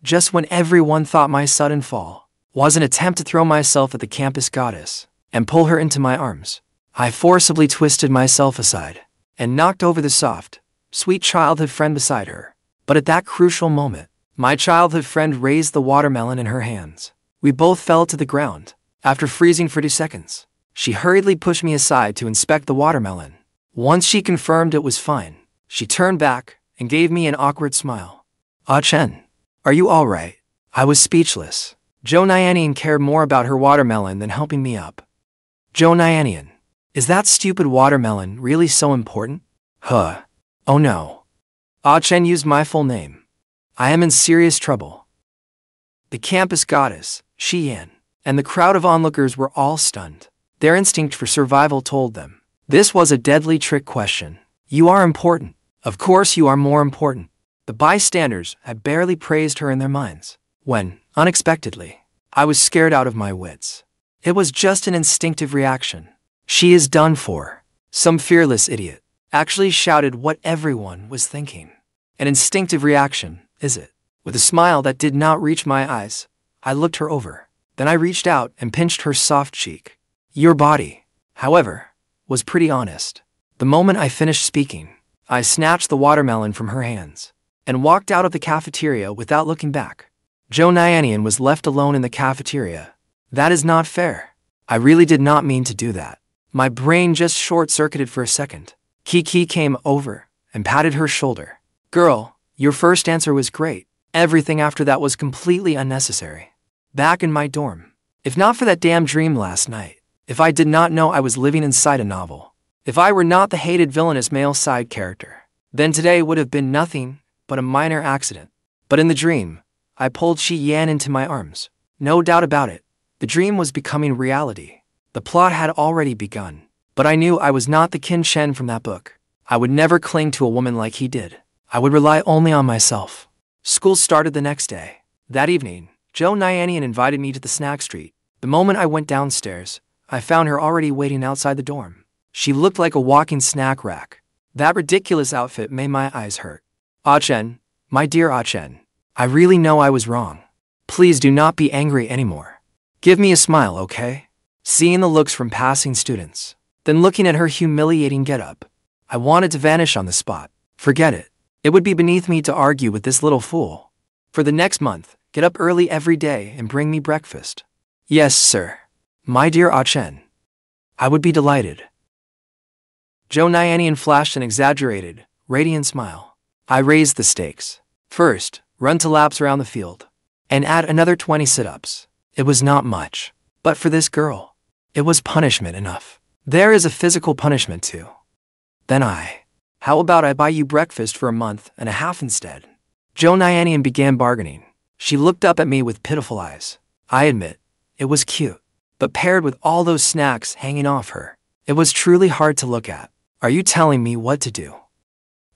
just when everyone thought my sudden fall was an attempt to throw myself at the campus goddess and pull her into my arms, I forcibly twisted myself aside and knocked over the soft, sweet childhood friend beside her. But at that crucial moment, my childhood friend raised the watermelon in her hands. We both fell to the ground. After freezing for 2 seconds, she hurriedly pushed me aside to inspect the watermelon. Once she confirmed it was fine, she turned back and gave me an awkward smile. "Ah Chen, are you all right?" I was speechless. Zhou Nianian cared more about her watermelon than helping me up. "Zhou Nianian, is that stupid watermelon really so important?" "Huh. Oh no." Ah Chen used my full name. "I am in serious trouble." The campus goddess, Xian, and the crowd of onlookers were all stunned. Their instinct for survival told them this was a deadly trick question. "You are important. Of course you are more important." The bystanders had barely praised her in their minds when, unexpectedly, I was scared out of my wits. It was just an instinctive reaction. "She is done for." Some fearless idiot actually shouted what everyone was thinking. An instinctive reaction, is it? With a smile that did not reach my eyes, I looked her over. Then I reached out and pinched her soft cheek. Your body, however, was pretty honest. The moment I finished speaking, I snatched the watermelon from her hands and walked out of the cafeteria without looking back. Zhou Nianian was left alone in the cafeteria. That is not fair. I really did not mean to do that. My brain just short-circuited for a second. Kiki came over and patted her shoulder. "Girl, your first answer was great. Everything after that was completely unnecessary." Back in my dorm, if not for that damn dream last night, if I did not know I was living inside a novel, if I were not the hated villainous male side character, then today would have been nothing but a minor accident. But in the dream, I pulled Shi Yan into my arms. No doubt about it, the dream was becoming reality. The plot had already begun, but I knew I was not the Qin Chen from that book. I would never cling to a woman like he did. I would rely only on myself. School started the next day. That evening, Zhou Nianian invited me to the snack street. The moment I went downstairs, I found her already waiting outside the dorm. She looked like a walking snack rack. That ridiculous outfit made my eyes hurt. "Ah Chen, my dear Ah Chen, I really know I was wrong. Please do not be angry anymore. Give me a smile, okay?" Seeing the looks from passing students, then looking at her humiliating getup, I wanted to vanish on the spot. Forget it. It would be beneath me to argue with this little fool. For the next month, get up early every day and bring me breakfast. "Yes, sir. My dear Ah Chen." I would be delighted. Zhou Nianian flashed an exaggerated, radiant smile. I raised the stakes. First, run 2 laps around the field, and add another 20 sit-ups. It was not much, but for this girl, it was punishment enough. There is a physical punishment too. Then how about I buy you breakfast for a month and a half instead? Zhou Nianian began bargaining. She looked up at me with pitiful eyes. I admit, it was cute, but paired with all those snacks hanging off her, it was truly hard to look at. Are you telling me what to do?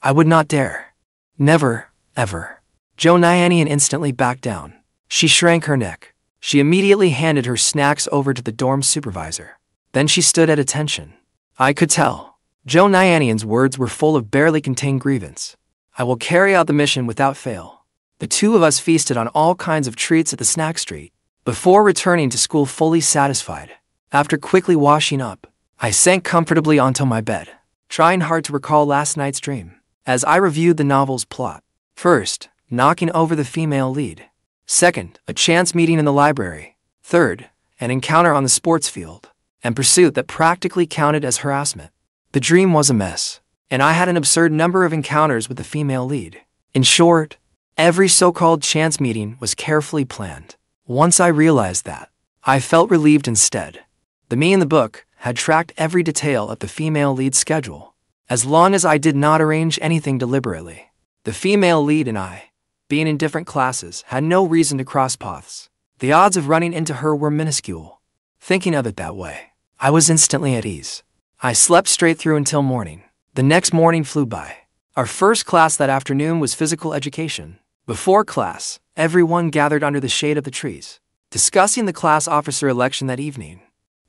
I would not dare. Never, ever. Zhou Nianian instantly backed down. She shrank her neck. She immediately handed her snacks over to the dorm supervisor. Then she stood at attention. I could tell. Zhou Nianian's words were full of barely contained grievance. I will carry out the mission without fail. The two of us feasted on all kinds of treats at the snack street, before returning to school fully satisfied. After quickly washing up, I sank comfortably onto my bed, trying hard to recall last night's dream, as I reviewed the novel's plot. First, knocking over the female lead. Second, a chance meeting in the library. Third, an encounter on the sports field, and pursuit that practically counted as harassment. The dream was a mess, and I had an absurd number of encounters with the female lead. In short, every so-called chance meeting was carefully planned. Once I realized that, I felt relieved instead. The me in the book had tracked every detail of the female lead's schedule. As long as I did not arrange anything deliberately, the female lead and I, being in different classes, had no reason to cross paths. The odds of running into her were minuscule. Thinking of it that way, I was instantly at ease. I slept straight through until morning. The next morning flew by. Our first class that afternoon was physical education. Before class, everyone gathered under the shade of the trees, discussing the class officer election that evening.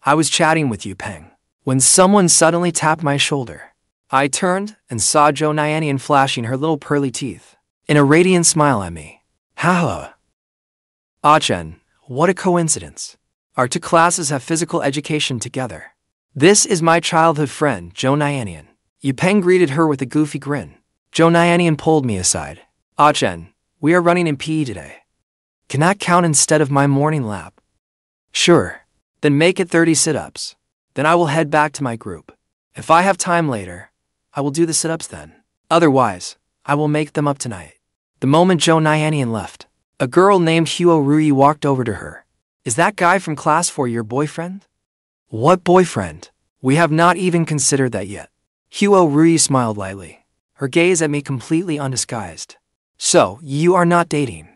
I was chatting with Yu Peng when someone suddenly tapped my shoulder. I turned and saw Zhou Nianian flashing her little pearly teeth in a radiant smile at me. "Hello, Ah Chen, what a coincidence. Our two classes have physical education together. This is my childhood friend, Zhou Nianian. Yu Peng greeted her with a goofy grin. Zhou Nianian pulled me aside. Ah Chen, we are running in PE today. Can that count instead of my morning lap? Sure. Then make it 30 sit-ups. Then I will head back to my group. If I have time later, I will do the sit-ups then. Otherwise, I will make them up tonight. The moment Zhou Nianian left, a girl named Huo Ruyi walked over to her. Is that guy from class 4 your boyfriend? What boyfriend? We have not even considered that yet. Huo Ruyi smiled lightly, her gaze at me completely undisguised. So, you are not dating.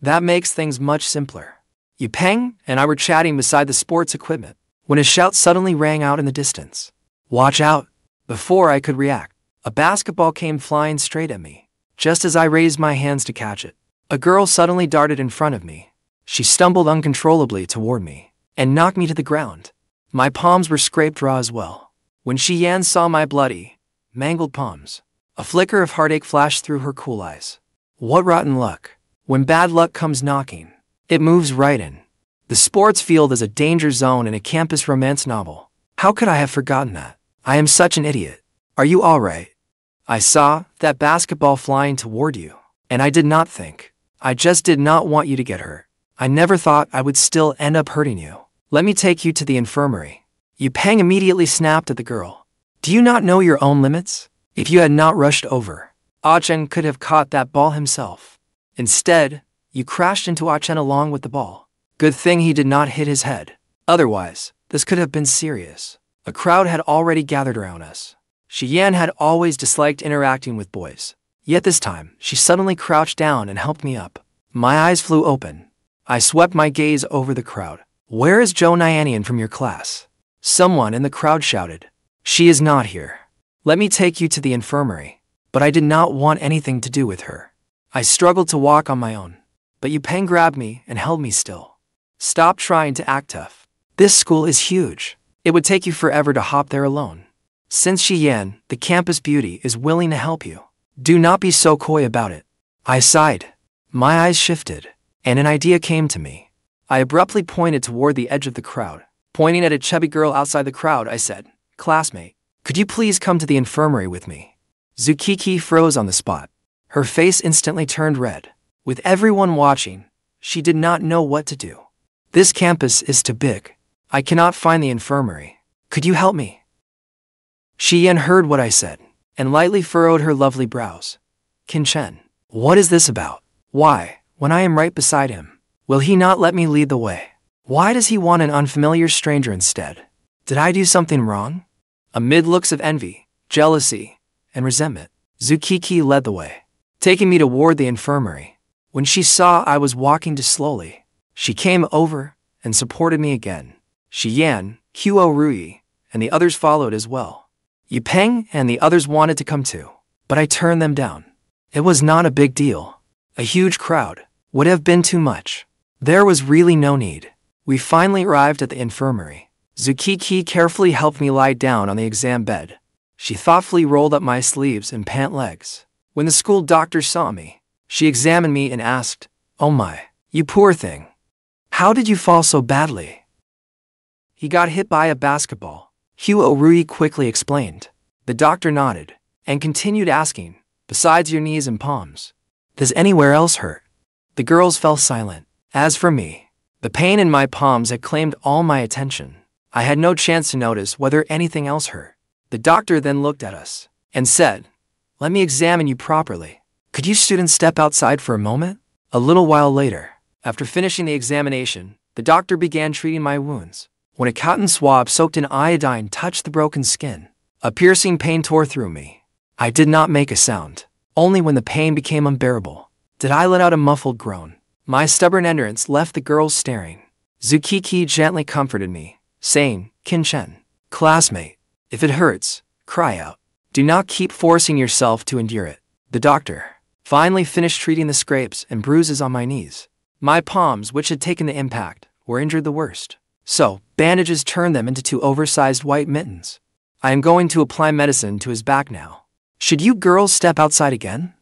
That makes things much simpler. Yu Peng and I were chatting beside the sports equipment when a shout suddenly rang out in the distance. Watch out! Before I could react, a basketball came flying straight at me. Just as I raised my hands to catch it, a girl suddenly darted in front of me. She stumbled uncontrollably toward me and knocked me to the ground. My palms were scraped raw as well. When Shi Yan saw my bloody, mangled palms, a flicker of heartache flashed through her cool eyes. What rotten luck. When bad luck comes knocking, it moves right in. The sports field is a danger zone in a campus romance novel. How could I have forgotten that? I am such an idiot. Are you alright? I saw that basketball flying toward you, and I did not think. I just did not want you to get hurt. I never thought I would still end up hurting you. Let me take you to the infirmary. Yu Peng immediately snapped at the girl. Do you not know your own limits? If you had not rushed over, Ah Chen could have caught that ball himself. Instead, you crashed into Ah Chen along with the ball. Good thing he did not hit his head. Otherwise, this could have been serious. A crowd had already gathered around us. Shi Yan had always disliked interacting with boys. Yet this time, she suddenly crouched down and helped me up. My eyes flew open. I swept my gaze over the crowd. Where is Zhou Nianian from your class? Someone in the crowd shouted. She is not here. Let me take you to the infirmary. But I did not want anything to do with her. I struggled to walk on my own. But Yu Peng grabbed me and held me still. Stop trying to act tough. This school is huge. It would take you forever to hop there alone. Since Shi Yan, the campus beauty, is willing to help you, do not be so coy about it. I sighed. My eyes shifted, and an idea came to me. I abruptly pointed toward the edge of the crowd. Pointing at a chubby girl outside the crowd, I said, Classmate, could you please come to the infirmary with me? Zukiki froze on the spot. Her face instantly turned red. With everyone watching, she did not know what to do. This campus is too big. I cannot find the infirmary. Could you help me? Shi Yan heard what I said, and lightly furrowed her lovely brows. Qin Chen, what is this about? Why, when I am right beside him, will he not let me lead the way? Why does he want an unfamiliar stranger instead? Did I do something wrong? Amid looks of envy, jealousy, and resentment, Zukiki led the way, taking me toward the infirmary. When she saw I was walking too slowly, she came over and supported me again. Shi Yan, Huo Ruyi, and the others followed as well. Yu Peng and the others wanted to come too, but I turned them down. It was not a big deal. A huge crowd would have been too much. There was really no need. We finally arrived at the infirmary. Zukiki carefully helped me lie down on the exam bed. She thoughtfully rolled up my sleeves and pant legs. When the school doctor saw me, she examined me and asked, Oh my, you poor thing. How did you fall so badly? He got hit by a basketball, Huo Ruyi quickly explained. The doctor nodded and continued asking, Besides your knees and palms, does anywhere else hurt? The girls fell silent. As for me, the pain in my palms had claimed all my attention. I had no chance to notice whether anything else hurt. The doctor then looked at us and said, Let me examine you properly. Could you students step outside for a moment? A little while later, after finishing the examination, the doctor began treating my wounds. When a cotton swab soaked in iodine touched the broken skin, a piercing pain tore through me. I did not make a sound. Only when the pain became unbearable did I let out a muffled groan. My stubborn endurance left the girls staring. Zukiki gently comforted me, saying, Qin Chen, classmate, if it hurts, cry out. Do not keep forcing yourself to endure it. The doctor finally finished treating the scrapes and bruises on my knees. My palms, which had taken the impact, were injured the worst. So, bandages turned them into 2 oversized white mittens. I am going to apply medicine to his back now. Should you girls step outside again?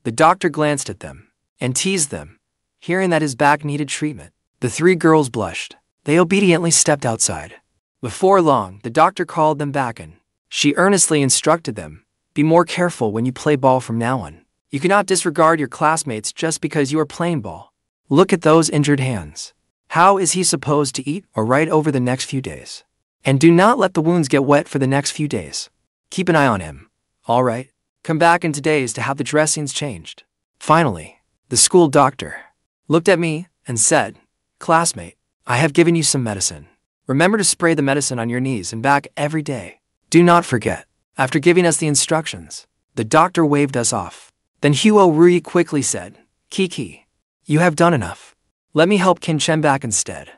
The doctor glanced at them and teased them. Hearing that his back needed treatment, the 3 girls blushed. They obediently stepped outside. Before long, the doctor called them back in. She earnestly instructed them, "Be more careful when you play ball from now on. You cannot disregard your classmates just because you are playing ball. Look at those injured hands. How is he supposed to eat or write over the next few days? And do not let the wounds get wet for the next few days. Keep an eye on him. All right? Come back in 2 days to have the dressings changed." Finally, the school doctor looked at me and said, "Classmate, I have given you some medicine. Remember to spray the medicine on your knees and back every day. Do not forget." After giving us the instructions, the doctor waved us off. Then Huo Rui quickly said, "Kiki, you have done enough. Let me help Qin Chen back instead."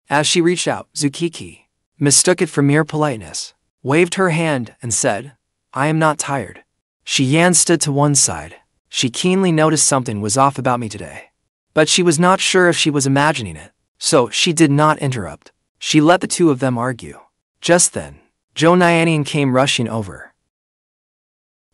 As she reached out, Zukiki mistook it for mere politeness, waved her hand, and said, "I am not tired." Shi Yan stood to one side. She keenly noticed something was off about me today. But she was not sure if she was imagining it, so she did not interrupt. She let the 2 of them argue. Just then, Zhou Nianian came rushing over.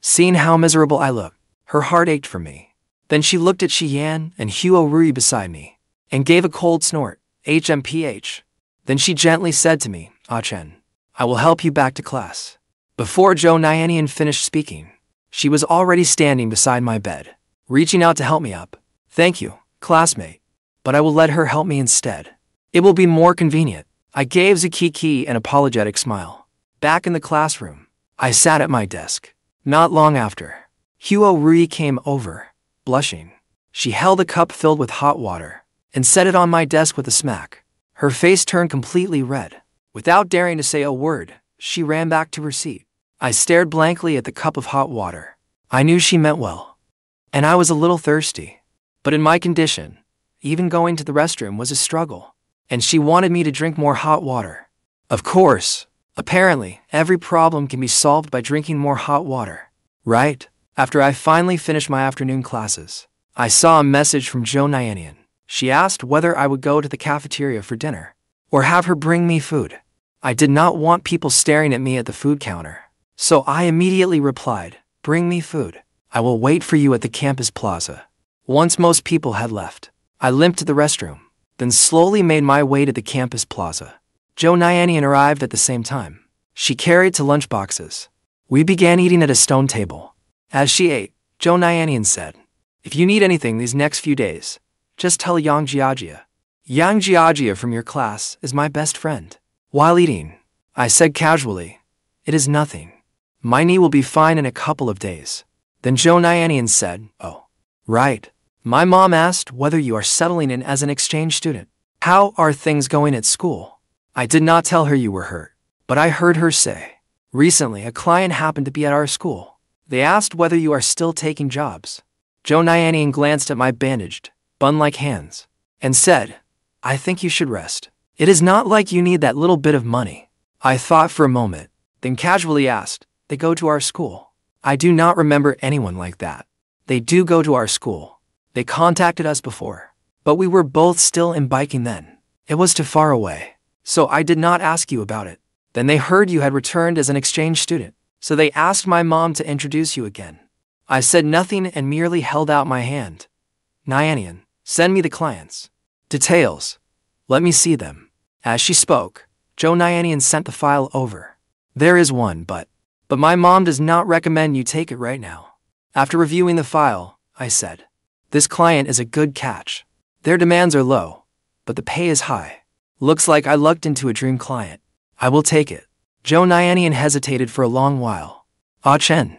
Seeing how miserable I looked, her heart ached for me. Then she looked at Shi Yan and Huo Rui beside me, and gave a cold snort, HMPH. Then she gently said to me, "Ah Chen, I will help you back to class." Before Zhou Nianian finished speaking, she was already standing beside my bed, reaching out to help me up. "Thank you, classmate, but I will let her help me instead. It will be more convenient." I gave Zukiki an apologetic smile. Back in the classroom, I sat at my desk. Not long after, Huo Rui came over, blushing. She held a cup filled with hot water and set it on my desk with a smack. Her face turned completely red. Without daring to say a word, she ran back to her seat. I stared blankly at the cup of hot water. I knew she meant well, and I was a little thirsty. But in my condition, even going to the restroom was a struggle, and she wanted me to drink more hot water. Of course, apparently, every problem can be solved by drinking more hot water, right? After I finally finished my afternoon classes, I saw a message from Zhou Nianian. She asked whether I would go to the cafeteria for dinner, or have her bring me food. I did not want people staring at me at the food counter, so I immediately replied, "Bring me food. I will wait for you at the campus plaza." Once most people had left, I limped to the restroom, then slowly made my way to the campus plaza. Zhou Nianian arrived at the same time. She carried 2 lunchboxes. We began eating at a stone table. As she ate, Zhou Nianian said, "If you need anything these next few days, just tell Yang Jiajia. Yang Jiajia from your class is my best friend." While eating, I said casually, "It is nothing. My knee will be fine in a couple of days." Then Zhou Nianian said, "Oh, right. My mom asked whether you are settling in as an exchange student. How are things going at school?" I did not tell her you were hurt, but I heard her say, "Recently a client happened to be at our school. They asked whether you are still taking jobs." Zhou Nianian glanced at my bandaged, bun-like hands, and said, "I think you should rest. It is not like you need that little bit of money." I thought for a moment, then casually asked, "They go to our school?" I do not remember anyone like that. "They do go to our school. They contacted us before, but we were both still in biking then. It was too far away, so I did not ask you about it. Then they heard you had returned as an exchange student, so they asked my mom to introduce you again." I said nothing and merely held out my hand. "Nianian, send me the clients' details. Let me see them." As she spoke, Zhou Nianian sent the file over. "There is one, but my mom does not recommend you take it right now." After reviewing the file, I said, "This client is a good catch. Their demands are low, but the pay is high. Looks like I lucked into a dream client. I will take it." Zhou Nianian hesitated for a long while. "Ah Chen,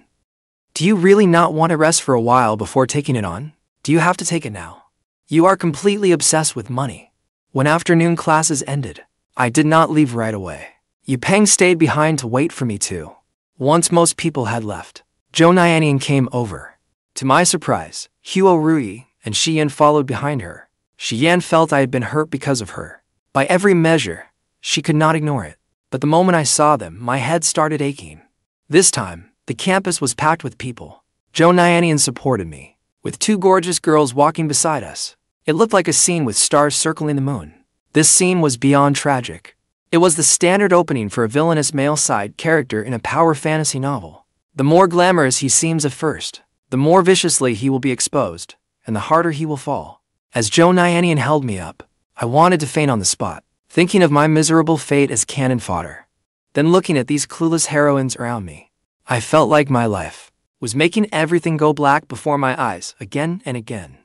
do you really not want to rest for a while before taking it on? Do you have to take it now? You are completely obsessed with money." When afternoon classes ended, I did not leave right away. Yupeng stayed behind to wait for me too. Once most people had left, Zhou Nianian came over. To my surprise, Huo Rui and Shi Yan followed behind her. Shi Yan felt I had been hurt because of her. By every measure, she could not ignore it. But the moment I saw them, my head started aching. This time, the campus was packed with people. Zhou Nianian supported me, with 2 gorgeous girls walking beside us. It looked like a scene with stars circling the moon. This scene was beyond tragic. It was the standard opening for a villainous male side character in a power fantasy novel. The more glamorous he seems at first, the more viciously he will be exposed, and the harder he will fall. As Zhou Nianian held me up, I wanted to faint on the spot, thinking of my miserable fate as cannon fodder. Then looking at these clueless heroines around me, I felt like my life was making everything go black before my eyes again and again.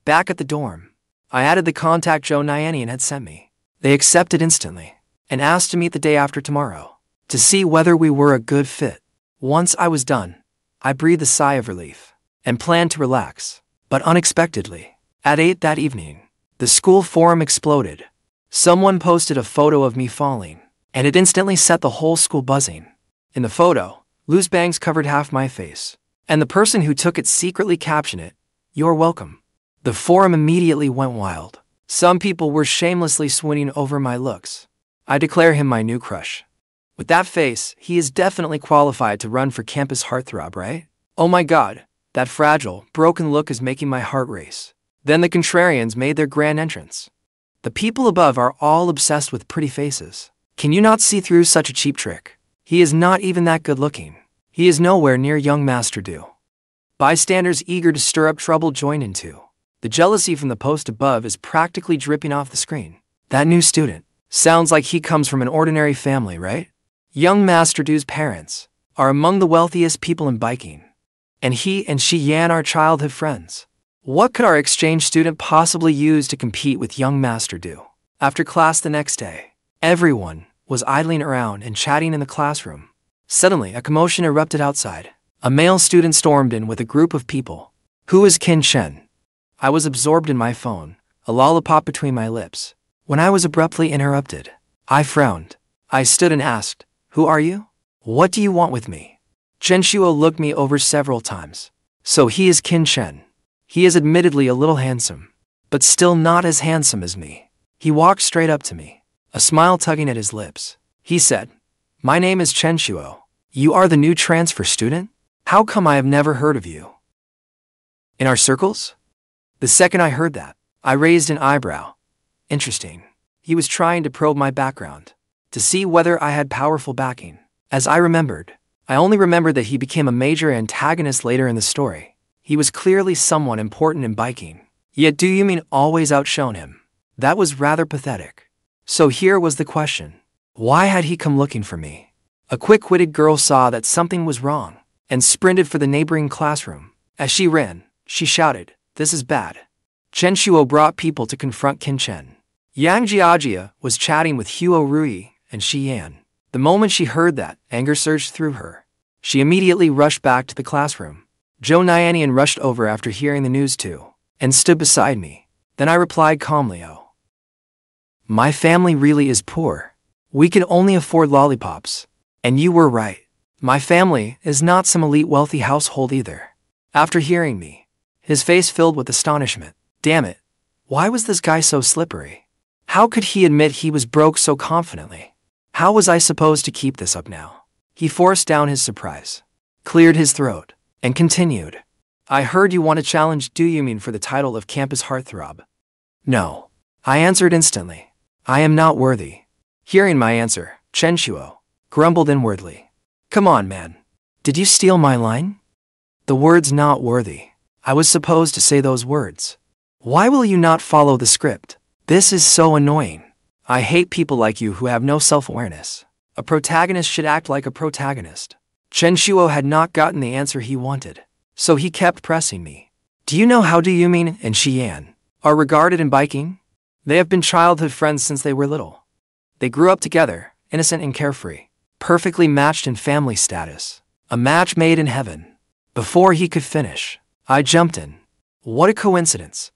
Back at the dorm, I added the contact Zhou Nianian had sent me. They accepted instantly and asked to meet the day after tomorrow to see whether we were a good fit. Once I was done, I breathed a sigh of relief and planned to relax. But unexpectedly, at 8 that evening, the school forum exploded. Someone posted a photo of me falling, and it instantly set the whole school buzzing. In the photo, loose bangs covered half my face, and the person who took it secretly captioned it, "You're welcome." The forum immediately went wild. Some people were shamelessly swooning over my looks. I declare him my new crush. With that face, he is definitely qualified to run for campus heartthrob, right? Oh my god, that fragile, broken look is making my heart race. Then the contrarians made their grand entrance. The people above are all obsessed with pretty faces. Can you not see through such a cheap trick? He is not even that good looking. He is nowhere near young Master Du. Bystanders eager to stir up trouble join in too. The jealousy from the post above is practically dripping off the screen. That new student sounds like he comes from an ordinary family, right? Young Master Du's parents are among the wealthiest people in biking. And he and Shi Yan are childhood friends. What could our exchange student possibly use to compete with young Master Du? After class the next day, everyone was idling around and chatting in the classroom. Suddenly, a commotion erupted outside. A male student stormed in with a group of people. "Who is Qin Chen?" I was absorbed in my phone, a lollipop between my lips, when I was abruptly interrupted. I frowned. I stood and asked, "Who are you? What do you want with me?" Chen Shuo looked me over several times. So he is Qin Chen. He is admittedly a little handsome, but still not as handsome as me. He walked straight up to me, a smile tugging at his lips. He said, "My name is Chen Shuo. You are the new transfer student? How come I have never heard of you in our circles?" The second I heard that, I raised an eyebrow. Interesting. He was trying to probe my background, to see whether I had powerful backing. As I only remembered that he became a major antagonist later in the story. He was clearly someone important in biking. Yet do you mean always outshone him? That was rather pathetic. So here was the question. Why had he come looking for me? A quick-witted girl saw that something was wrong and sprinted for the neighboring classroom. As she ran, she shouted, "This is bad." Chen Shuo brought people to confront Qin Chen. Yang Jiajia was chatting with Huo Rui and Shi Yan. The moment she heard that, anger surged through her. She immediately rushed back to the classroom. Zhou Nianian rushed over after hearing the news too, and stood beside me. Then I replied calmly, "Oh, my family really is poor. We can only afford lollipops. And you were right. My family is not some elite wealthy household either." After hearing me, his face filled with astonishment. Damn it, why was this guy so slippery? How could he admit he was broke so confidently? How was I supposed to keep this up now? He forced down his surprise, cleared his throat, and continued. "I heard you want to challenge Do You Mean for the title of campus heartthrob?" "No," I answered instantly. "I am not worthy." Hearing my answer, Chen Shuo grumbled inwardly. "Come on, man. Did you steal my line?" The words "not worthy." I was supposed to say those words. Why will you not follow the script? This is so annoying. I hate people like you who have no self-awareness. A protagonist should act like a protagonist. Chen Shuo had not gotten the answer he wanted, so he kept pressing me. "Do you know how Do You Mean and Shi Yan are regarded in biking? They have been childhood friends since they were little. They grew up together, innocent and carefree, perfectly matched in family status. A match made in heaven." Before he could finish, I jumped in. "What a coincidence.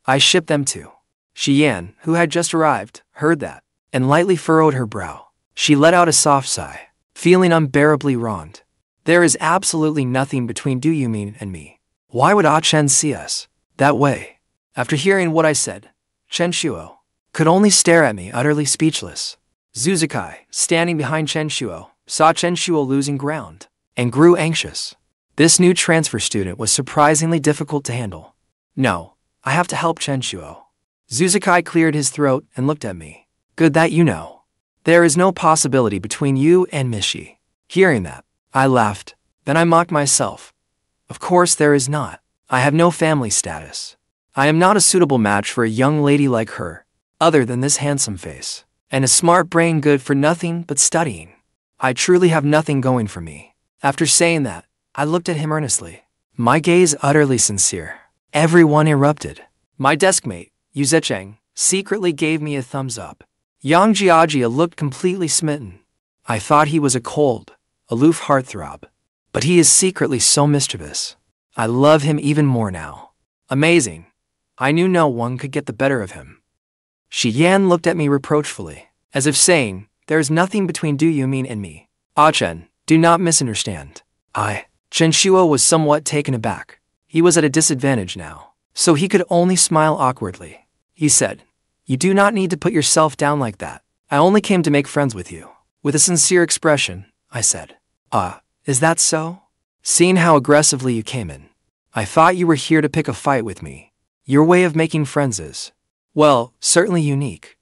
I ship them too." Shi Yan, who had just arrived, heard that, and lightly furrowed her brow. She let out a soft sigh, feeling unbearably wronged. There is absolutely nothing between Do You Mean and me. Why would Ah Chen see us that way? After hearing what I said, Chen Shuo could only stare at me, utterly speechless. Zuzukai, standing behind Chen Shuo, saw Chen Shuo losing ground, and grew anxious. This new transfer student was surprisingly difficult to handle. "No, I have to help Chen Shuo." Zuzukai cleared his throat and looked at me. "Good that you know. There is no possibility between you and Mishi." Hearing that, I laughed. Then I mocked myself. Of course there is not. I have no family status. I am not a suitable match for a young lady like her, other than this handsome face, and a smart brain good for nothing but studying. I truly have nothing going for me. After saying that, I looked at him earnestly, my gaze utterly sincere. Everyone erupted. My deskmate, Yu Zecheng, secretly gave me a thumbs up. Yang Jiajia looked completely smitten. I thought he was a cold, aloof heartthrob, but he is secretly so mischievous. I love him even more now. Amazing. I knew no one could get the better of him. Shi Yan looked at me reproachfully, as if saying, there is nothing between Du Yumin and me. Ah Chen, do not misunderstand. Chen Shuo was somewhat taken aback. He was at a disadvantage now, so he could only smile awkwardly. He said, you do not need to put yourself down like that. I only came to make friends with you. With a sincere expression, I said, is that so? Seeing how aggressively you came in, I thought you were here to pick a fight with me. Your way of making friends is, well, certainly unique.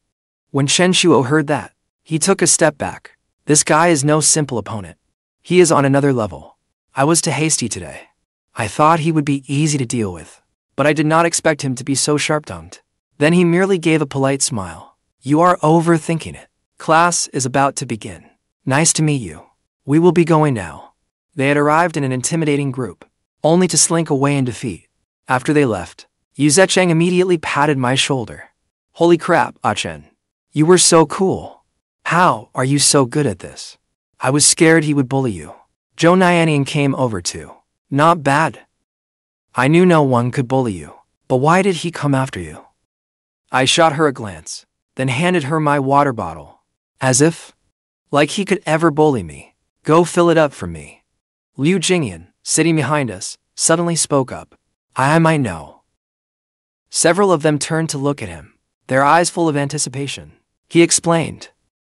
When Chen Shuo heard that, he took a step back. This guy is no simple opponent. He is on another level. I was too hasty today. I thought he would be easy to deal with, but I did not expect him to be so sharp-tongued. Then he merely gave a polite smile. You are overthinking it. Class is about to begin. Nice to meet you. We will be going now. They had arrived in an intimidating group, only to slink away in defeat. After they left, Yu Zecheng immediately patted my shoulder. Holy crap, Ah Chen. You were so cool. How are you so good at this? I was scared he would bully you. Zhou Nianian came over too. Not bad. I knew no one could bully you, but why did he come after you? I shot her a glance, then handed her my water bottle. As if, like he could ever bully me. Go fill it up for me. Liu Jingyan, sitting behind us, suddenly spoke up. I might know. Several of them turned to look at him, their eyes full of anticipation. He explained.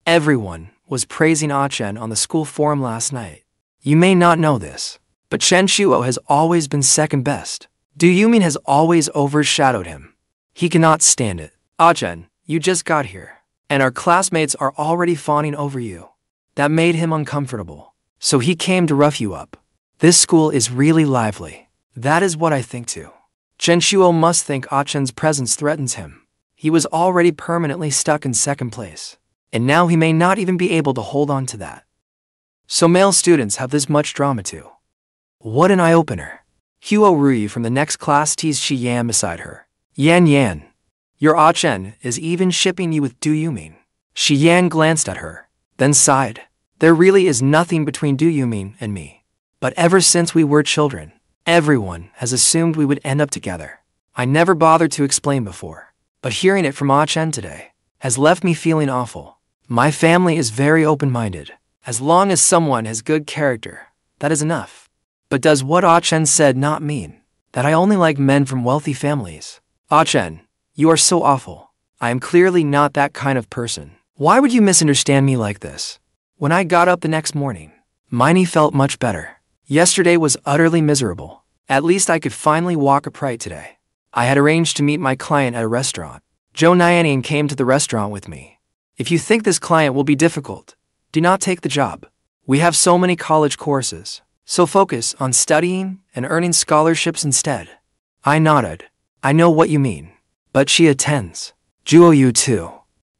Everyone was praising Ah Chen on the school forum last night. You may not know this, but Chen Shuo has always been second best. Du Yumin has always overshadowed him. He cannot stand it. Ah Chen, you just got here, and our classmates are already fawning over you. That made him uncomfortable, so he came to rough you up. This school is really lively. That is what I think too. Chen Shuo must think Ah Chen's presence threatens him. He was already permanently stuck in second place, and now he may not even be able to hold on to that. So male students have this much drama too. What an eye-opener. Huo Ruyi from the next class teased Shi Yan beside her. Yan, your Ah Chen is even shipping you with Du Yumin. Shi Yan glanced at her, then sighed. There really is nothing between Du Yumin and me. But ever since we were children, everyone has assumed we would end up together. I never bothered to explain before, but hearing it from Ah Chen today has left me feeling awful. My family is very open-minded. As long as someone has good character, that is enough. But does what Ah Chen said not mean that I only like men from wealthy families? Ah Chen, you are so awful. I am clearly not that kind of person. Why would you misunderstand me like this? When I got up the next morning, Miney felt much better. Yesterday was utterly miserable. At least I could finally walk upright today. I had arranged to meet my client at a restaurant. Zhou Nianian came to the restaurant with me. If you think this client will be difficult, do not take the job. We have so many college courses, so focus on studying and earning scholarships instead. I nodded. I know what you mean. But she attends. Zhuo Yu too.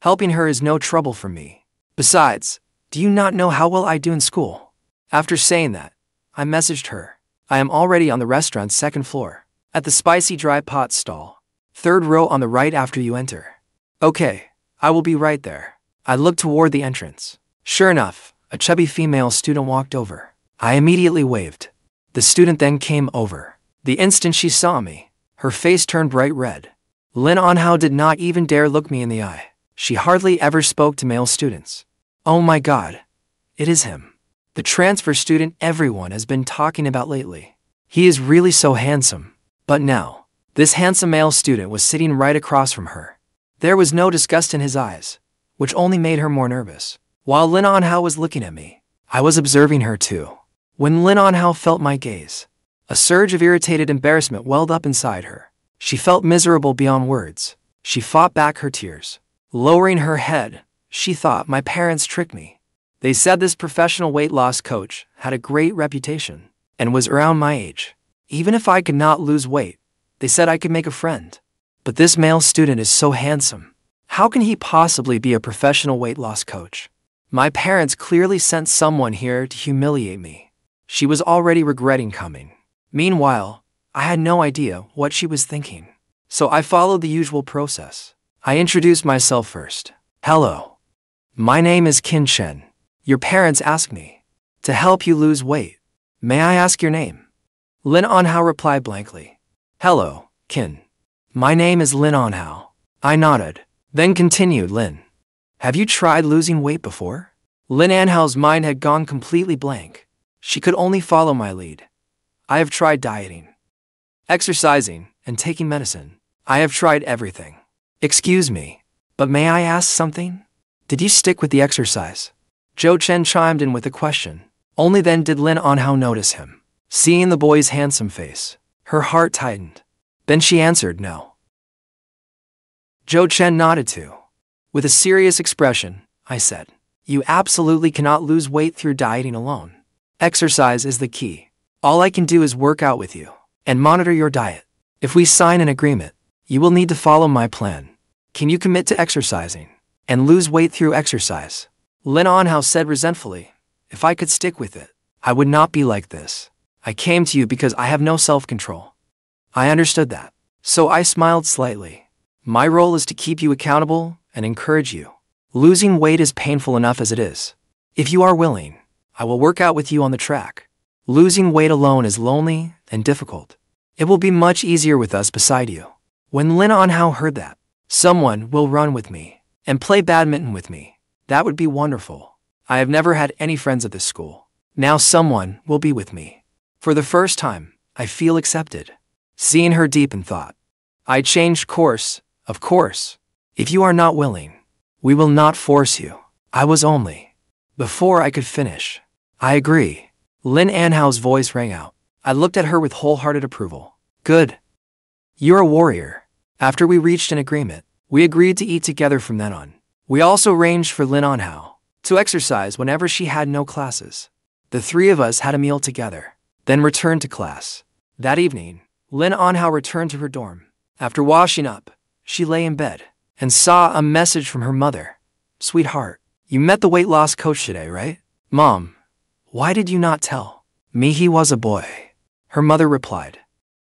Helping her is no trouble for me. Besides, do you not know how well I do in school? After saying that, I messaged her. I am already on the restaurant's second floor, at the spicy dry pot stall. Third row on the right after you enter. Okay, I will be right there. I looked toward the entrance. Sure enough, a chubby female student walked over. I immediately waved. The student then came over. The instant she saw me, her face turned bright red. Lin Anhao did not even dare look me in the eye. She hardly ever spoke to male students. Oh my god. It is him. The transfer student everyone has been talking about lately. He is really so handsome. But now, this handsome male student was sitting right across from her. There was no disgust in his eyes, which only made her more nervous. While Lin Anhao was looking at me, I was observing her too. When Lin Anhao felt my gaze, a surge of irritated embarrassment welled up inside her. She felt miserable beyond words. She fought back her tears. Lowering her head, she thought my parents tricked me. They said this professional weight loss coach had a great reputation and was around my age. Even if I could not lose weight, they said I could make a friend. But this male student is so handsome. How can he possibly be a professional weight loss coach? My parents clearly sent someone here to humiliate me. She was already regretting coming. Meanwhile, I had no idea what she was thinking. So I followed the usual process. I introduced myself first. Hello. My name is Qin Chen. Your parents asked me to help you lose weight. May I ask your name? Lin Anhao replied blankly. Hello, Qin. My name is Lin Anhao. I nodded. Then continued Lin. Have you tried losing weight before? Lin Anhao's mind had gone completely blank. She could only follow my lead. I have tried dieting, exercising, and taking medicine. I have tried everything. Excuse me, but may I ask something? Did you stick with the exercise? Zhou Chen chimed in with a question. Only then did Lin Anhao notice him. Seeing the boy's handsome face, her heart tightened. Then she answered no. Zhou Chen nodded too. With a serious expression, I said, you absolutely cannot lose weight through dieting alone. Exercise is the key. All I can do is work out with you and monitor your diet. If we sign an agreement, you will need to follow my plan. Can you commit to exercising and lose weight through exercise? Lin Anhao said resentfully. If I could stick with it, I would not be like this. I came to you because I have no self-control. I understood that. So I smiled slightly. My role is to keep you accountable and encourage you. Losing weight is painful enough as it is. If you are willing, I will work out with you on the track. Losing weight alone is lonely and difficult. It will be much easier with us beside you. When Lin Anhao heard that, someone will run with me and play badminton with me. That would be wonderful. I have never had any friends at this school. Now someone will be with me. For the first time, I feel accepted. Seeing her deep in thought, I changed course. Of course, if you are not willing, we will not force you. I was only. Before I could finish, I agree. Lin Anhao's voice rang out. I looked at her with wholehearted approval. Good. You're a warrior. After we reached an agreement, we agreed to eat together from then on. We also arranged for Lin Anhao to exercise whenever she had no classes. The three of us had a meal together, then returned to class. That evening, Lin Anhao returned to her dorm. After washing up, she lay in bed and saw a message from her mother. Sweetheart, you met the weight loss coach today, right? Mom, why did you not tell me he was a boy? Her mother replied.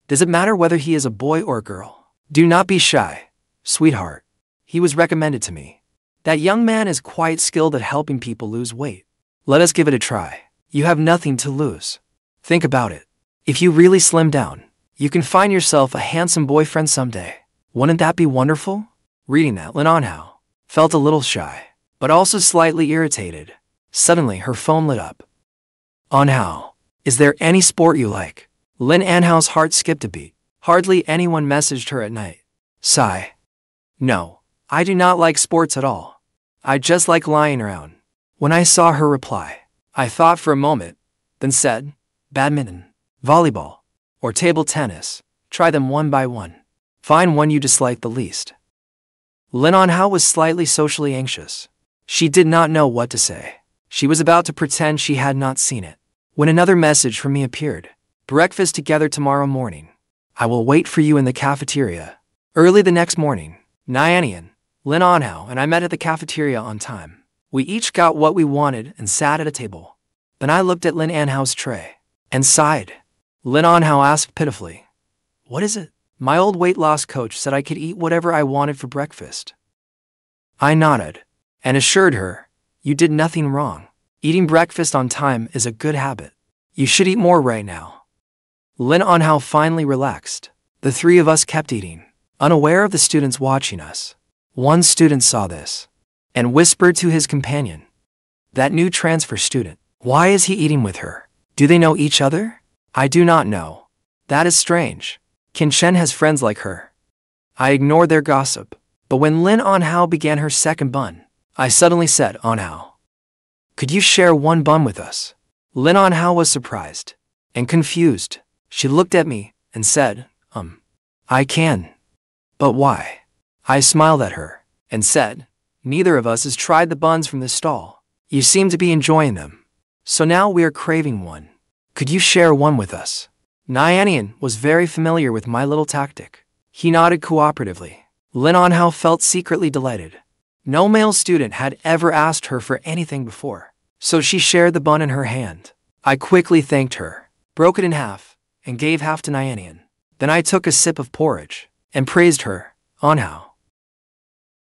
Does it matter whether he is a boy or a girl? Do not be shy, sweetheart. He was recommended to me. That young man is quite skilled at helping people lose weight. Let us give it a try. You have nothing to lose. Think about it. If you really slim down, you can find yourself a handsome boyfriend someday. Wouldn't that be wonderful? Reading that, Lin Anhao felt a little shy, but also slightly irritated. Suddenly, her phone lit up. Anhao, is there any sport you like? Lin Anhao's heart skipped a beat. Hardly anyone messaged her at night. Sigh. No, I do not like sports at all. I just like lying around. When I saw her reply, I thought for a moment, then said, badminton, volleyball, or table tennis. Try them one by one. Find one you dislike the least. Lin Anhao was slightly socially anxious. She did not know what to say. She was about to pretend she had not seen it, when another message from me appeared. Breakfast together tomorrow morning. I will wait for you in the cafeteria. Early the next morning, Nianian, Lin Anhao, and I met at the cafeteria on time. We each got what we wanted and sat at a table. Then I looked at Lin Anhao's tray and sighed. Lin Anhao asked pitifully, what is it? My old weight loss coach said I could eat whatever I wanted for breakfast. I nodded and assured her, you did nothing wrong. Eating breakfast on time is a good habit. You should eat more right now. Lin Anhao finally relaxed. The three of us kept eating, unaware of the students watching us. One student saw this and whispered to his companion, that new transfer student, why is he eating with her? Do they know each other? I do not know. That is strange. Qin Chen has friends like her. I ignored their gossip, but when Lin Anhao began her second bun, I suddenly said, Anhao, could you share one bun with us? Lin Anhao was surprised and confused. She looked at me and said, I can. But why? I smiled at her and said, neither of us has tried the buns from this stall. You seem to be enjoying them. So now we are craving one. Could you share one with us? Nianian was very familiar with my little tactic. He nodded cooperatively. Lin Anhao felt secretly delighted. No male student had ever asked her for anything before, so she shared the bun in her hand. I quickly thanked her, broke it in half, and gave half to Nianian. Then I took a sip of porridge and praised her. Anhao,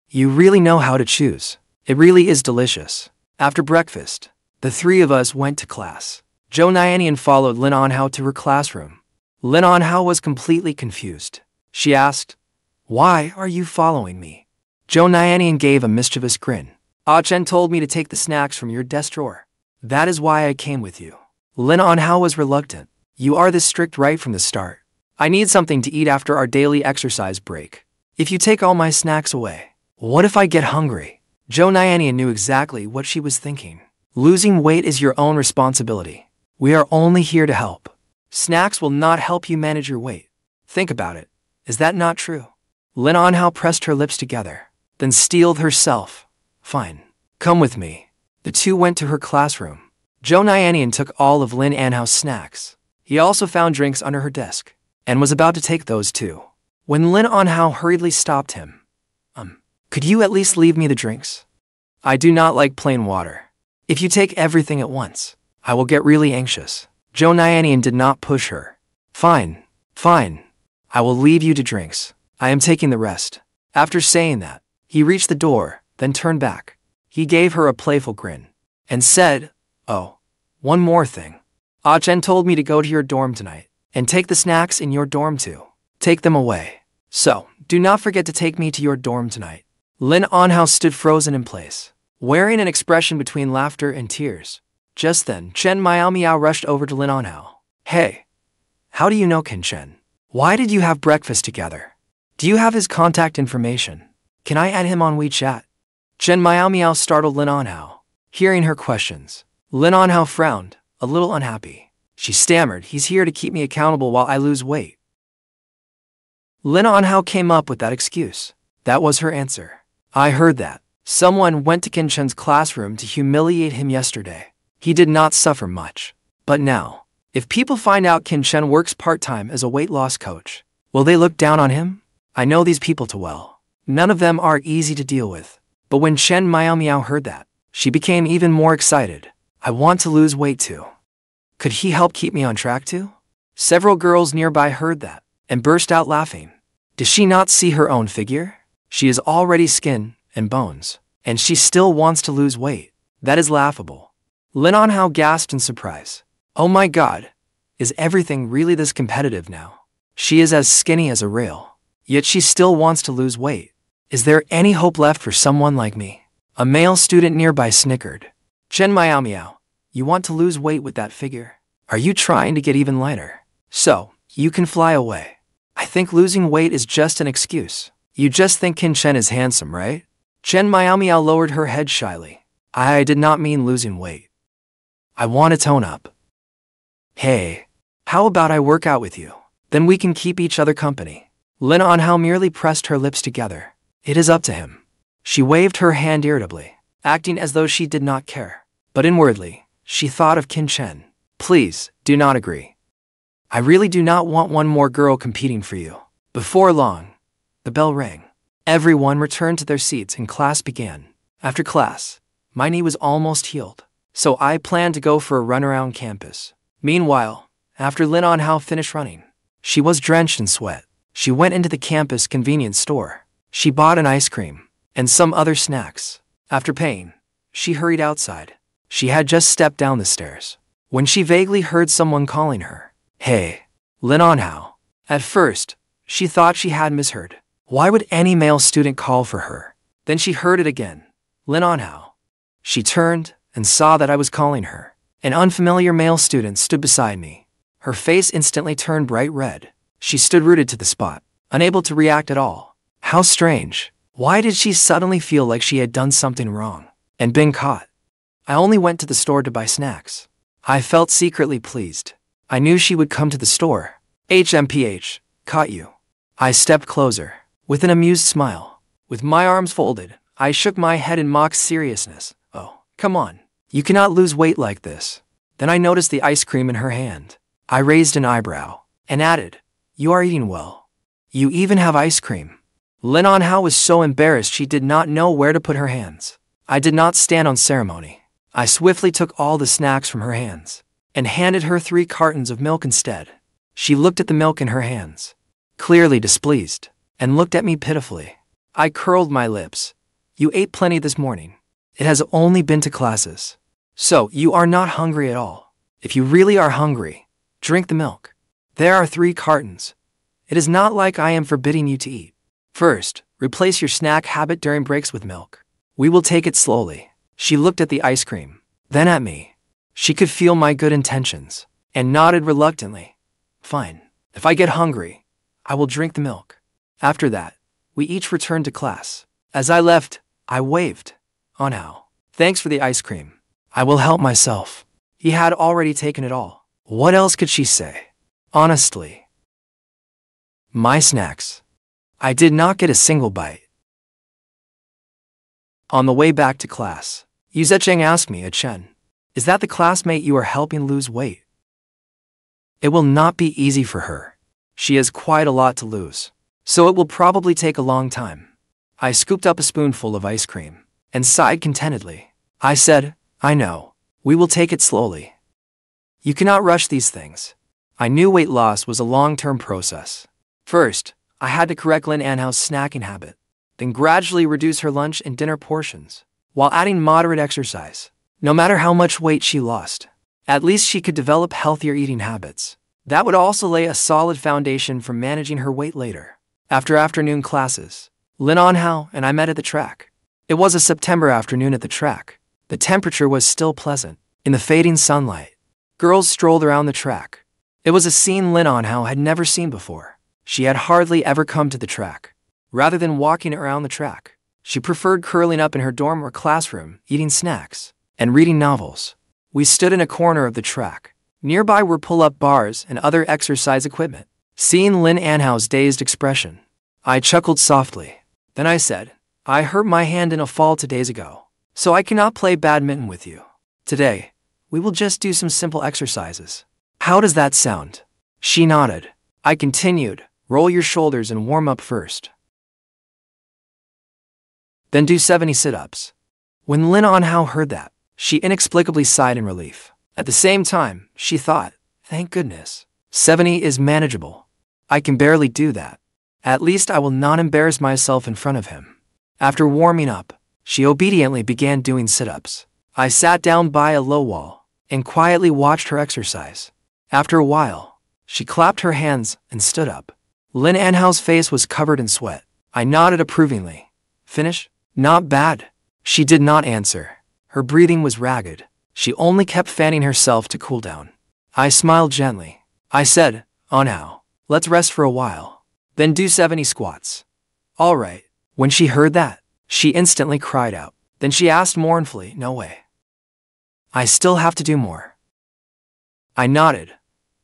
you really know how to choose. It really is delicious. After breakfast, the three of us went to class. Zhou Nianian followed Lin Anhao to her classroom. Lin Anhao was completely confused. She asked, "Why are you following me?" Zhou Nianian gave a mischievous grin. "Chen told me to take the snacks from your desk drawer. That is why I came with you." Lin Anhao was reluctant. "You are this strict right from the start. I need something to eat after our daily exercise break. If you take all my snacks away, what if I get hungry?" Zhou Nianian knew exactly what she was thinking. Losing weight is your own responsibility. We are only here to help. Snacks will not help you manage your weight. Think about it. Is that not true? Lin Anhao pressed her lips together, then steeled herself. "Fine. Come with me." The two went to her classroom. Zhou Nianian took all of Lin Anhao's snacks. He also found drinks under her desk, and was about to take those too, when Lin Anhao hurriedly stopped him. Could you at least leave me the drinks? I do not like plain water. If you take everything at once, I will get really anxious." Zhou Nianian did not push her. Fine. I will leave you to drinks. I am taking the rest." After saying that, he reached the door, then turned back. He gave her a playful grin and said, "Oh, one more thing. Chen told me to go to your dorm tonight and take the snacks in your dorm too. Take them away. So, do not forget to take me to your dorm tonight." Lin Anhao stood frozen in place, wearing an expression between laughter and tears. Just then, Miaomiao rushed over to Lin Anhao. "Hey, how do you know Qin Chen? Why did you have breakfast together? Do you have his contact information? Can I add him on WeChat?" Miaomiao startled Lin Anhao. Hearing her questions, Lin Anhao frowned, a little unhappy. She stammered, "He's here to keep me accountable while I lose weight." Lin Anhao came up with that excuse. That was her answer. "I heard that someone went to Qin Chen's classroom to humiliate him yesterday. He did not suffer much. But now, if people find out Qin Chen works part-time as a weight loss coach, will they look down on him? I know these people too well. None of them are easy to deal with." But when Miaomiao heard that, she became even more excited. "I want to lose weight too. Could he help keep me on track too?" Several girls nearby heard that and burst out laughing. Does she not see her own figure? She is already skin and bones, and she still wants to lose weight. That is laughable. Lin Anhao gasped in surprise. Oh my god, is everything really this competitive now? She is as skinny as a rail, yet she still wants to lose weight. Is there any hope left for someone like me? A male student nearby snickered. Miaomiao, you want to lose weight with that figure? Are you trying to get even lighter? So, you can fly away. I think losing weight is just an excuse. You just think Qin Chen is handsome, right? Miaomiao lowered her head shyly. I did not mean losing weight. I want to tone up. Hey, how about I work out with you? Then we can keep each other company. Lin Anhao merely pressed her lips together. It is up to him. She waved her hand irritably, acting as though she did not care. But inwardly, she thought of Qin Chen. Please, do not agree. I really do not want one more girl competing for you. Before long, the bell rang. Everyone returned to their seats and class began. After class, my knee was almost healed, so I planned to go for a run around campus. Meanwhile, after Lin Anhao finished running, she was drenched in sweat. She went into the campus convenience store. She bought an ice cream and some other snacks. After paying, she hurried outside. She had just stepped down the stairs when she vaguely heard someone calling her. Hey, Lin Anhao. At first, she thought she had misheard. Why would any male student call for her? Then she heard it again. Lin Anhao. She turned and saw that I was calling her. An unfamiliar male student stood beside me. Her face instantly turned bright red. She stood rooted to the spot, unable to react at all. How strange. Why did she suddenly feel like she had done something wrong and been caught? I only went to the store to buy snacks. I felt secretly pleased. I knew she would come to the store. HMPH, caught you. I stepped closer, with an amused smile. With my arms folded, I shook my head in mock seriousness. Oh, come on. You cannot lose weight like this. Then I noticed the ice cream in her hand. I raised an eyebrow and added, You are eating well. You even have ice cream. Lin Anhao was so embarrassed she did not know where to put her hands. I did not stand on ceremony. I swiftly took all the snacks from her hands and handed her 3 cartons of milk instead. She looked at the milk in her hands, clearly displeased, and looked at me pitifully. I curled my lips. You ate plenty this morning. It has only been to classes. So, you are not hungry at all. If you really are hungry, drink the milk. There are 3 cartons. It is not like I am forbidding you to eat. First, replace your snack habit during breaks with milk. We will take it slowly. She looked at the ice cream, then at me. She could feel my good intentions, and nodded reluctantly. Fine. If I get hungry, I will drink the milk. After that, we each returned to class. As I left, I waved. Anhao, thanks for the ice cream. I will help myself. He had already taken it all. What else could she say? Honestly. My snacks. I did not get a single bite. On the way back to class, Yu Zecheng asked me, Chen, is that the classmate you are helping lose weight? It will not be easy for her. She has quite a lot to lose, so it will probably take a long time. I scooped up a spoonful of ice cream and sighed contentedly. I said, I know. We will take it slowly. You cannot rush these things. I knew weight loss was a long-term process. First, I had to correct Lin Anhao's snacking habit, then gradually reduce her lunch and dinner portions, while adding moderate exercise. No matter how much weight she lost, at least she could develop healthier eating habits. That would also lay a solid foundation for managing her weight later. After afternoon classes, Lin Anhao and I met at the track. It was a September afternoon at the track. The temperature was still pleasant. In the fading sunlight, girls strolled around the track. It was a scene Lin Anhao had never seen before. She had hardly ever come to the track. Rather than walking around the track, she preferred curling up in her dorm or classroom, eating snacks, and reading novels. We stood in a corner of the track. Nearby were pull-up bars and other exercise equipment. Seeing Lin Anhao's dazed expression, I chuckled softly. Then I said, I hurt my hand in a fall 2 days ago, so I cannot play badminton with you. Today, we will just do some simple exercises. How does that sound? She nodded. I continued, roll your shoulders and warm up first. Then do 70 sit-ups. When Lin Anhao heard that, she inexplicably sighed in relief. At the same time, she thought, thank goodness. 70 is manageable. I can barely do that. At least I will not embarrass myself in front of him. After warming up, she obediently began doing sit-ups. I sat down by a low wall and quietly watched her exercise. After a while, she clapped her hands and stood up. Lin Anhao's face was covered in sweat. I nodded approvingly. Finish? Not bad. She did not answer. Her breathing was ragged. She only kept fanning herself to cool down. I smiled gently. I said, Anhao, let's rest for a while. Then do 70 squats. All right. When she heard that, she instantly cried out. Then she asked mournfully, no way. I still have to do more. I nodded,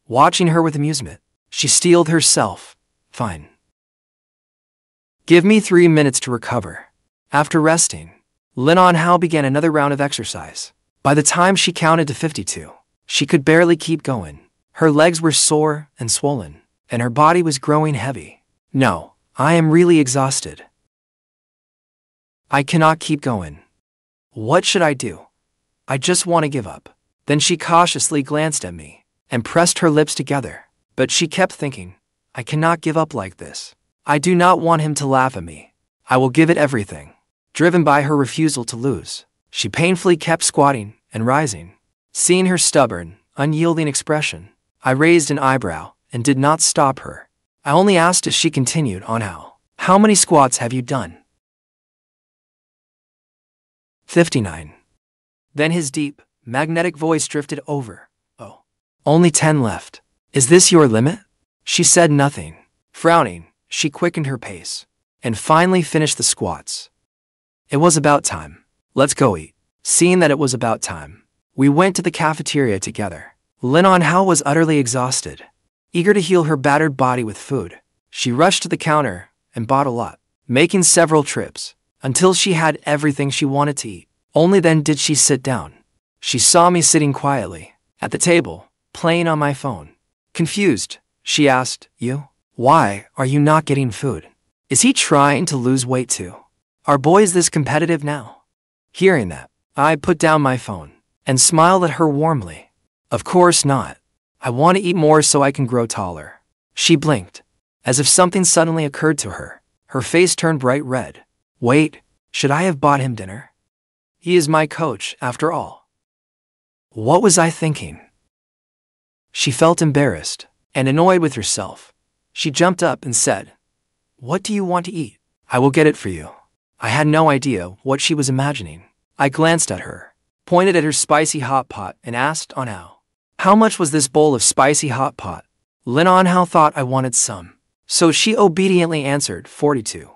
watching her with amusement. She steeled herself. Fine. Give me 3 minutes to recover. After resting, Lin Anhao began another round of exercise. By the time she counted to 52, she could barely keep going. Her legs were sore and swollen, and her body was growing heavy. No, I am really exhausted. I cannot keep going. What should I do? I just want to give up. Then she cautiously glanced at me and pressed her lips together. But she kept thinking, I cannot give up like this. I do not want him to laugh at me. I will give it everything. Driven by her refusal to lose, she painfully kept squatting and rising. Seeing her stubborn, unyielding expression, I raised an eyebrow and did not stop her. I only asked as she continued, Anhao, how many squats have you done? 59. Then his deep, magnetic voice drifted over. Oh, only 10 left. Is this your limit? She said nothing. Frowning, she quickened her pace and finally finished the squats. It was about time. Let's go eat. Seeing that it was about time, we went to the cafeteria together. Lin Anhao was utterly exhausted. Eager to heal her battered body with food, she rushed to the counter and bought a lot, making several trips until she had everything she wanted to eat. Only then did she sit down. She saw me sitting quietly at the table, playing on my phone. Confused, she asked, You? Why are you not getting food? Is he trying to lose weight too? Are boys this competitive now? Hearing that, I put down my phone and smiled at her warmly. Of course not. I want to eat more so I can grow taller. She blinked, as if something suddenly occurred to her. Her face turned bright red. Wait, should I have bought him dinner? He is my coach, after all. What was I thinking? She felt embarrassed and annoyed with herself. She jumped up and said, "What do you want to eat? I will get it for you." I had no idea what she was imagining. I glanced at her, pointed at her spicy hot pot, and asked Anhao, "How much was this bowl of spicy hot pot?" Lin Anhao thought I wanted some, so she obediently answered 42.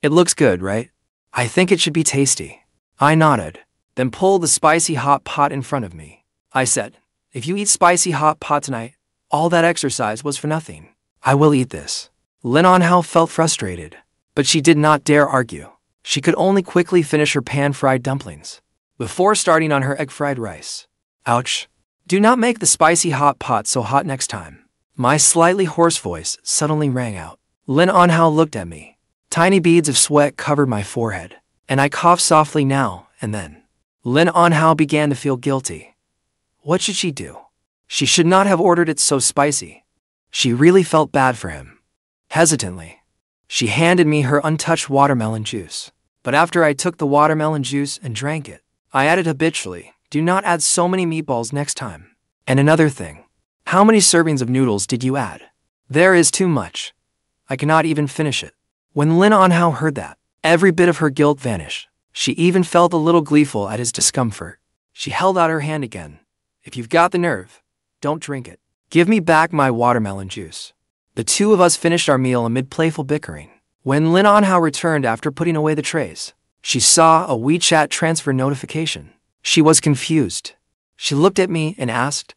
It looks good, right? I think it should be tasty. I nodded, then pulled the spicy hot pot in front of me. I said, "If you eat spicy hot pot tonight, all that exercise was for nothing. I will eat this." Lin Anhao felt frustrated, but she did not dare argue. She could only quickly finish her pan-fried dumplings before starting on her egg-fried rice. Ouch. Do not make the spicy hot pot so hot next time. My slightly hoarse voice suddenly rang out. Lin Anhao looked at me. Tiny beads of sweat covered my forehead, and I coughed softly now and then. Lin Anhao began to feel guilty. What should she do? She should not have ordered it so spicy. She really felt bad for him. Hesitantly, she handed me her untouched watermelon juice. But after I took the watermelon juice and drank it, I added habitually, "Do not add so many meatballs next time. And another thing, how many servings of noodles did you add? There is too much. I cannot even finish it." When Lin Anhao heard that, every bit of her guilt vanished. She even felt a little gleeful at his discomfort. She held out her hand again. "If you've got the nerve, don't drink it. Give me back my watermelon juice." The two of us finished our meal amid playful bickering. When Lin Anhao returned after putting away the trays, she saw a WeChat transfer notification. She was confused. She looked at me and asked,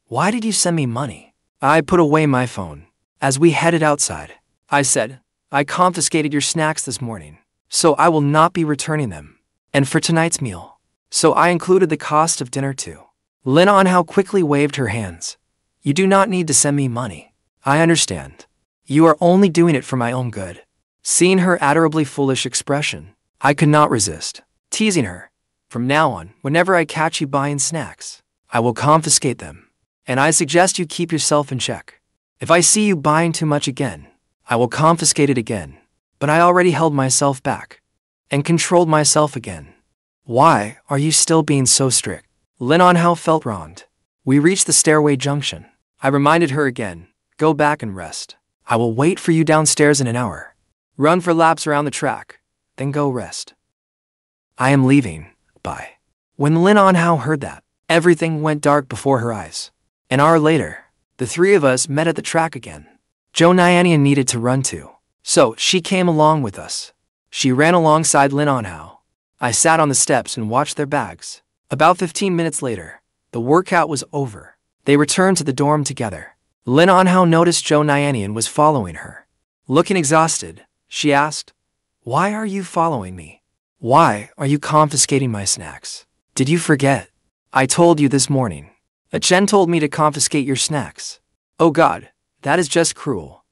"Why did you send me money?" I put away my phone. As we headed outside, I said, "I confiscated your snacks this morning, so I will not be returning them. And for tonight's meal, so I included the cost of dinner too." Lin Anhao quickly waved her hands. "You do not need to send me money. I understand. You are only doing it for my own good." Seeing her adorably foolish expression, I could not resist, teasing her. "From now on, whenever I catch you buying snacks, I will confiscate them. And I suggest you keep yourself in check. If I see you buying too much again, I will confiscate it again." But I already held myself back and controlled myself again. "Why are you still being so strict?" Lin Anhao felt wronged. We reached the stairway junction. I reminded her again, "Go back and rest. I will wait for you downstairs in an hour. Run for laps around the track, then go rest." "I am leaving, bye." When Lin Anhao heard that, everything went dark before her eyes. An hour later, the three of us met at the track again. Zhou Nianian needed to run too, so she came along with us. She ran alongside Lin Anhao. I sat on the steps and watched their bags. About 15 minutes later, the workout was over. They returned to the dorm together. Lin Anhao noticed Zhou Nianian was following her. Looking exhausted, she asked, "Why are you following me? Why are you confiscating my snacks? Did you forget? I told you this morning. Chen told me to confiscate your snacks. Oh God, that is just cruel.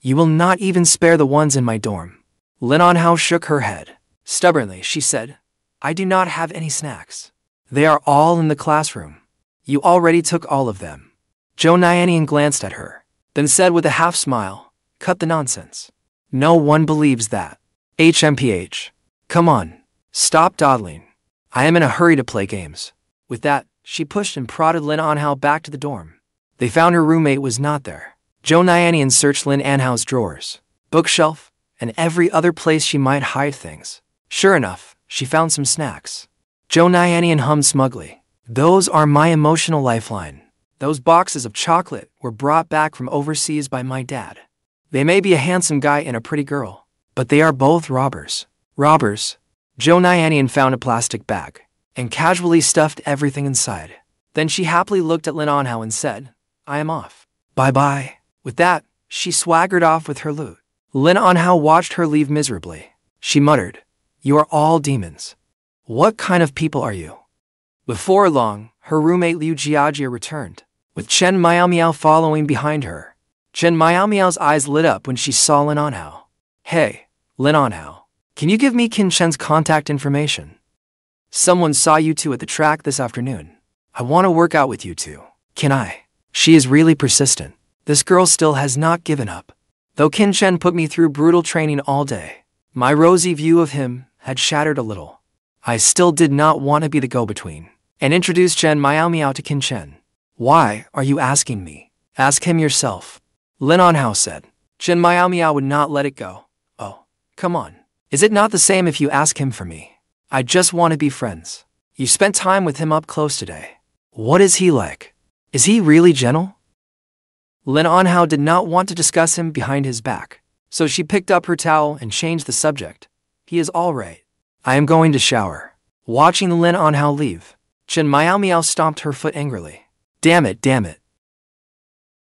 You will not even spare the ones in my dorm." Lin Anhao shook her head. Stubbornly, she said, "I do not have any snacks. They are all in the classroom. You already took all of them." Zhou Nianian glanced at her, then said with a half smile, "Cut the nonsense. No one believes that. HMPH. Come on, stop dawdling. I am in a hurry to play games." With that, she pushed and prodded Lin Anhao back to the dorm. They found her roommate was not there. Zhou Nianian searched Lin Anhao's drawers, bookshelf, and every other place she might hide things. Sure enough, she found some snacks. Zhou Nianian hummed smugly, "Those are my emotional lifeline. Those boxes of chocolate were brought back from overseas by my dad. They may be a handsome guy and a pretty girl, but they are both robbers." Robbers? Zhou Nianian found a plastic bag and casually stuffed everything inside. Then she happily looked at Lin Anhao and said, "I am off. Bye-bye." With that, she swaggered off with her loot. Lin Anhao watched her leave miserably. She muttered, "You are all demons. What kind of people are you?" Before long, her roommate Liu Jiajia returned, with Chen Miaomiao following behind her. Chen Miaomiao's eyes lit up when she saw Lin Anhao. Hey, Lin Anhao, can you give me Qin Chen's contact information? Someone saw you two at the track this afternoon. I want to work out with you two. Can I? She is really persistent. This girl still has not given up. Though Qin Chen put me through brutal training all day, my rosy view of him had shattered a little. I still did not want to be the go-between and introduce Chen Miaomiao to Qin Chen. Why are you asking me? Ask him yourself. Lin Anhao said. Chen Miaomiao would not let it go. Oh, come on. Is it not the same if you ask him for me? I just want to be friends. You spent time with him up close today. What is he like? Is he really gentle? Lin Anhao did not want to discuss him behind his back, so she picked up her towel and changed the subject. He is all right. I am going to shower. Watching Lin Anhao leave, Chen Miaomiao stomped her foot angrily. Damn it, damn it.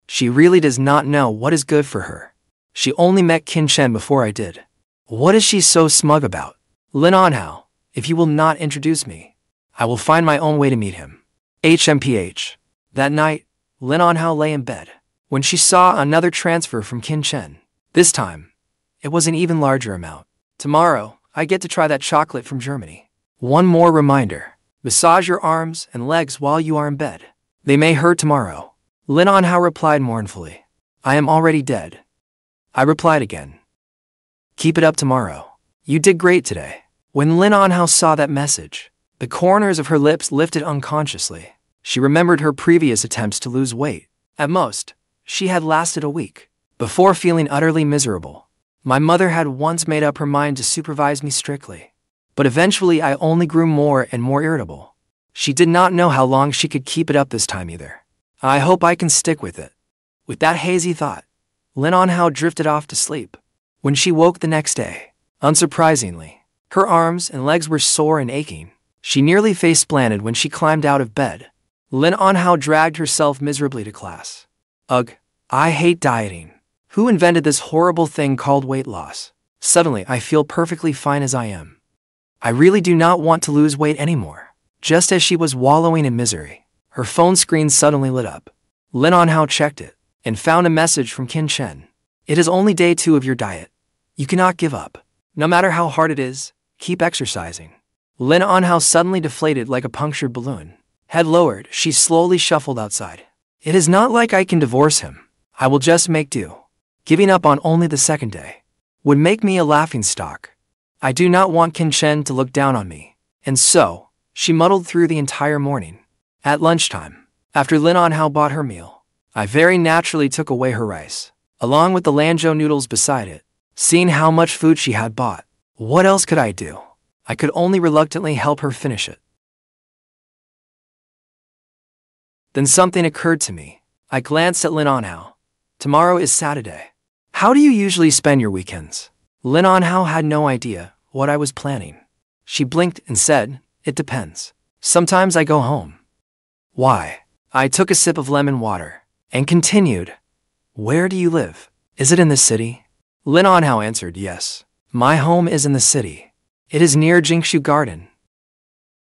She really does not know what is good for her. She only met Qin Chen before I did. What is she so smug about? Lin Anhao, if you will not introduce me, I will find my own way to meet him. HMPH. That night, Lin Anhao lay in bed when she saw another transfer from Qin Chen. This time, it was an even larger amount. Tomorrow, I get to try that chocolate from Germany. One more reminder. Massage your arms and legs while you are in bed. They may hurt tomorrow. Lin Anhao replied mournfully. I am already dead. I replied again. Keep it up tomorrow. You did great today. When Lin Anhao saw that message, the corners of her lips lifted unconsciously. She remembered her previous attempts to lose weight. At most, she had lasted a week before feeling utterly miserable. My mother had once made up her mind to supervise me strictly, but eventually I only grew more and more irritable. She did not know how long she could keep it up this time either. I hope I can stick with it. With that hazy thought, Lin Anhao drifted off to sleep. When she woke the next day, unsurprisingly, her arms and legs were sore and aching. She nearly face-planted when she climbed out of bed. Lin Anhao dragged herself miserably to class. Ugh, I hate dieting. Who invented this horrible thing called weight loss? Suddenly, I feel perfectly fine as I am. I really do not want to lose weight anymore. Just as she was wallowing in misery, her phone screen suddenly lit up. Lin Anhao checked it and found a message from Qin Chen. It is only day 2 of your diet. You cannot give up. No matter how hard it is, keep exercising. Lin Anhao suddenly deflated like a punctured balloon. Head lowered, she slowly shuffled outside. It is not like I can divorce him. I will just make do. Giving up on only the second day would make me a laughingstock. I do not want Qin Chen to look down on me. And so, she muddled through the entire morning. At lunchtime, after Lin Anhao bought her meal, I very naturally took away her rice, along with the Yanzhou noodles beside it. Seeing how much food she had bought, what else could I do? I could only reluctantly help her finish it. Then something occurred to me. I glanced at Lin Anhao. Tomorrow is Saturday. How do you usually spend your weekends? Lin Anhao had no idea what I was planning. She blinked and said, it depends. Sometimes I go home. Why? I took a sip of lemon water and continued. Where do you live? Is it in the city? Lin Anhao answered, yes. My home is in the city. It is near Jingshu Garden.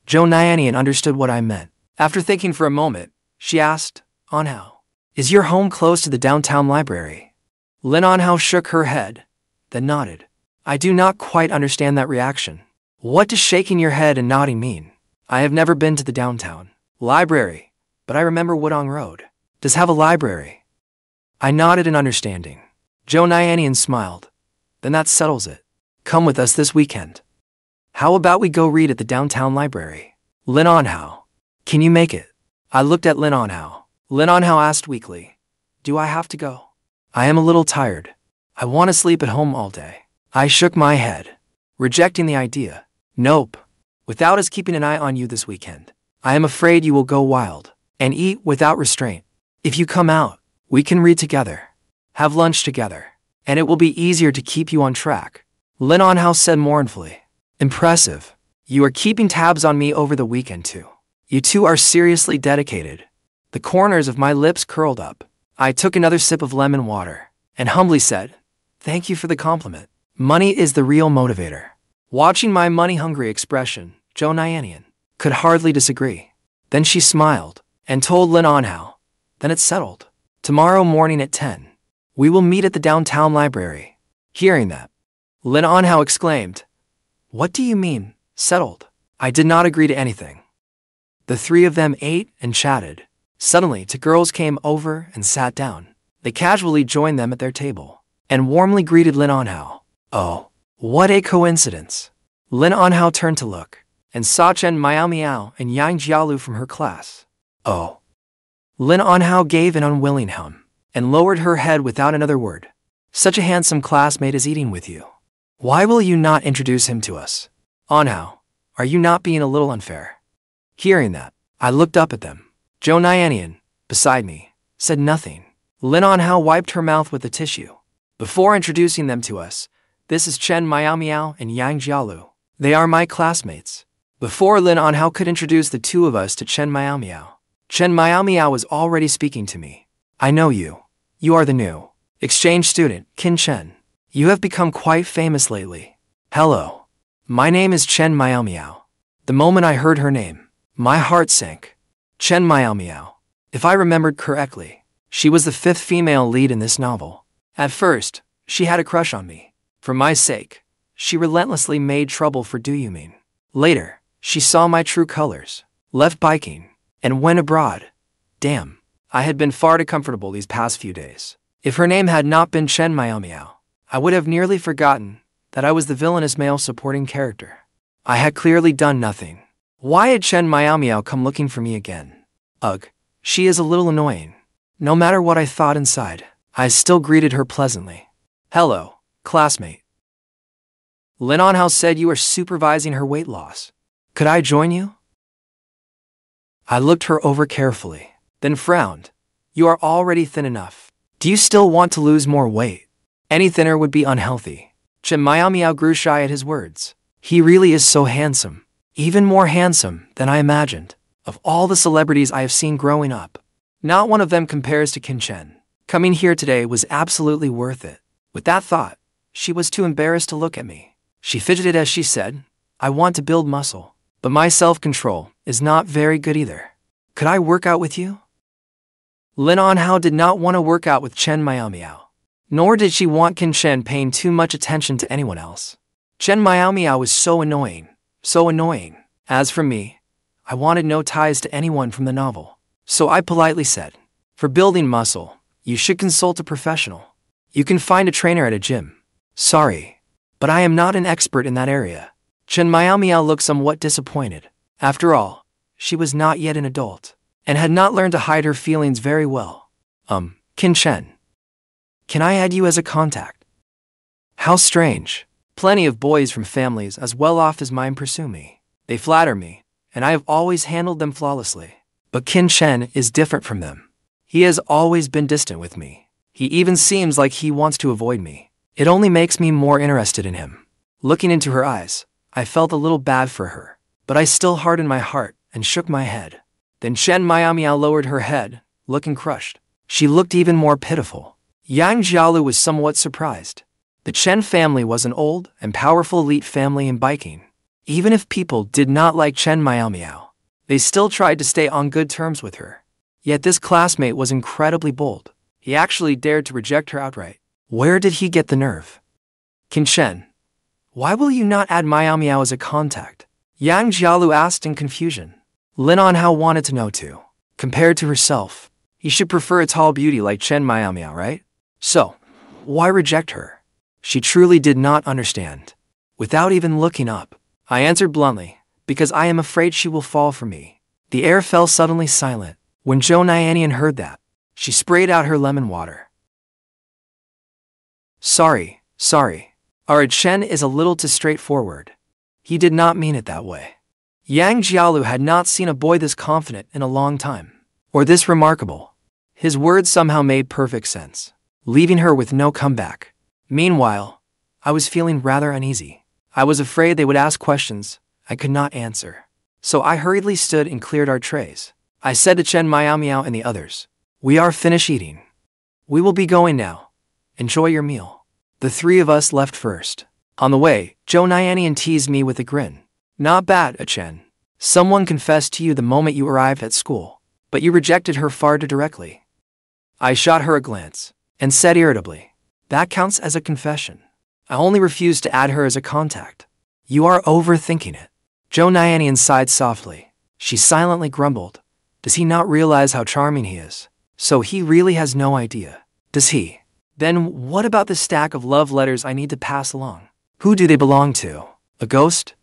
Zhou Nianian understood what I meant. After thinking for a moment, she asked, Anhao, is your home close to the downtown library? Lin Anhao shook her head, then nodded. I do not quite understand that reaction. What does shaking your head and nodding mean? I have never been to the downtown library, but I remember Wudong Road does have a library. I nodded in understanding. Zhou Nianian smiled. Then that settles it. Come with us this weekend. How about we go read at the downtown library? Lin Anhao, can you make it? I looked at Lin Anhao. Lin Anhao asked weakly, do I have to go? I am a little tired. I want to sleep at home all day. I shook my head, rejecting the idea. Nope. Without us keeping an eye on you this weekend, I am afraid you will go wild and eat without restraint. If you come out, we can read together, have lunch together, and it will be easier to keep you on track. Lin Anhao said mournfully. Impressive. You are keeping tabs on me over the weekend too. You two are seriously dedicated. The corners of my lips curled up. I took another sip of lemon water and humbly said, thank you for the compliment. Money is the real motivator. Watching my money-hungry expression, Zhou Nianian could hardly disagree. Then she smiled and told Lin Anhao, then it's settled. Tomorrow morning at 10, We will meet at the downtown library. Hearing that, Lin Anhao exclaimed, "What do you mean, settled?" I did not agree to anything. The three of them ate and chatted. Suddenly, two girls came over and sat down. They casually joined them at their table and warmly greeted Lin Anhao. Oh, what a coincidence. Lin Anhao turned to look and saw Chen Miaomiao and Yang Jialu from her class. Oh. Lin Anhao gave an unwilling hum and lowered her head without another word. Such a handsome classmate is eating with you. Why will you not introduce him to us? Anhao, are you not being a little unfair? Hearing that, I looked up at them. Zhou Nianian, beside me, said nothing. Lin Anhao wiped her mouth with a tissue. Before introducing them to us, this is Chen Miaomiao and Yang Jialu. They are my classmates. Before Lin Anhao could introduce the two of us to Chen Miaomiao was already speaking to me. I know you. You are the new exchange student, Qin Chen. You have become quite famous lately. Hello. My name is Chen Miaomiao. The moment I heard her name, my heart sank. Chen Miaomiao. If I remembered correctly, she was the fifth female lead in this novel. At first, she had a crush on me. For my sake, she relentlessly made trouble for Do You Mean. Later, she saw my true colors, left biking, and went abroad. Damn, I had been far too comfortable these past few days. If her name had not been Chen Miaomiao, I would have nearly forgotten that I was the villainous male supporting character. I had clearly done nothing. Why had Chen Miaomiao come looking for me again? Ugh, she is a little annoying. No matter what I thought inside, I still greeted her pleasantly. Hello, classmate. Lin Anhao said you are supervising her weight loss. Could I join you? I looked her over carefully, then frowned. You are already thin enough. Do you still want to lose more weight? Any thinner would be unhealthy. Chen Miaomiao grew shy at his words. He really is so handsome. Even more handsome than I imagined. Of all the celebrities I have seen growing up, not one of them compares to Qin Chen. Coming here today was absolutely worth it. With that thought, she was too embarrassed to look at me. She fidgeted as she said, I want to build muscle, but my self-control is not very good either. Could I work out with you? Lin Anhao did not want to work out with Chen Miaomiao, nor did she want Qin Chen paying too much attention to anyone else. Chen Miaomiao was so annoying, so annoying. As for me, I wanted no ties to anyone from the novel, so I politely said, for building muscle, you should consult a professional. You can find a trainer at a gym. Sorry, but I am not an expert in that area. Chen Miaomiao looked somewhat disappointed. After all, she was not yet an adult, and had not learned to hide her feelings very well. Qin Chen. Can I add you as a contact? How strange. Plenty of boys from families as well off as mine pursue me. They flatter me, and I have always handled them flawlessly. But Qin Chen is different from them. He has always been distant with me. He even seems like he wants to avoid me. It only makes me more interested in him. Looking into her eyes, I felt a little bad for her, but I still hardened my heart and shook my head. Then Chen Miaomiao lowered her head, looking crushed. She looked even more pitiful. Yang Jialu was somewhat surprised. The Chen family was an old and powerful elite family in biking. Even if people did not like Chen Miaomiao, they still tried to stay on good terms with her. Yet this classmate was incredibly bold. He actually dared to reject her outright. Where did he get the nerve? Qin Chen, why will you not add Miaomiao as a contact? Yang Jialu asked in confusion. Lin Anhao wanted to know too. Compared to herself, he should prefer a tall beauty like Chen Miaomiao, right? So, why reject her? She truly did not understand. Without even looking up, I answered bluntly, because I am afraid she will fall for me. The air fell suddenly silent. When Zhou Nianian heard that, she sprayed out her lemon water. Sorry. Our Chen is a little too straightforward. He did not mean it that way. Yang Jialu had not seen a boy this confident in a long time, or this remarkable. His words somehow made perfect sense, leaving her with no comeback. Meanwhile, I was feeling rather uneasy. I was afraid they would ask questions I could not answer. So I hurriedly stood and cleared our trays. I said to Chen Miaomiao and the others, we are finished eating. We will be going now. Enjoy your meal. The three of us left first. On the way, Zhou Nianian teased me with a grin. Not bad, Chen. Someone confessed to you the moment you arrived at school, but you rejected her far too directly. I shot her a glance. and said irritably, "That counts as a confession. I only refused to add her as a contact." "You are overthinking it." Zhou Nianian sighed softly. She silently grumbled. "Does he not realize how charming he is? So he really has no idea, does he? Then what about the stack of love letters I need to pass along? Who do they belong to? A ghost?"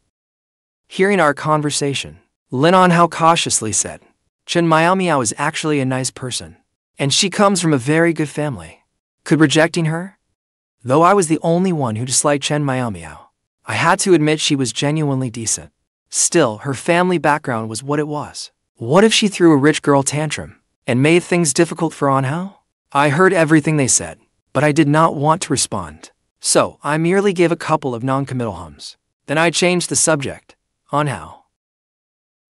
Hearing our conversation, Lin Anhao cautiously said, "Chen Miaomiao is actually a nice person, and she comes from a very good family. Could rejecting her?" Though I was the only one who disliked Chen Miaomiao, I had to admit she was genuinely decent. Still, her family background was what it was. What if she threw a rich girl tantrum and made things difficult for Anhao? I heard everything they said, but I did not want to respond. So I merely gave a couple of non-committal hums. Then I changed the subject. "Anhao,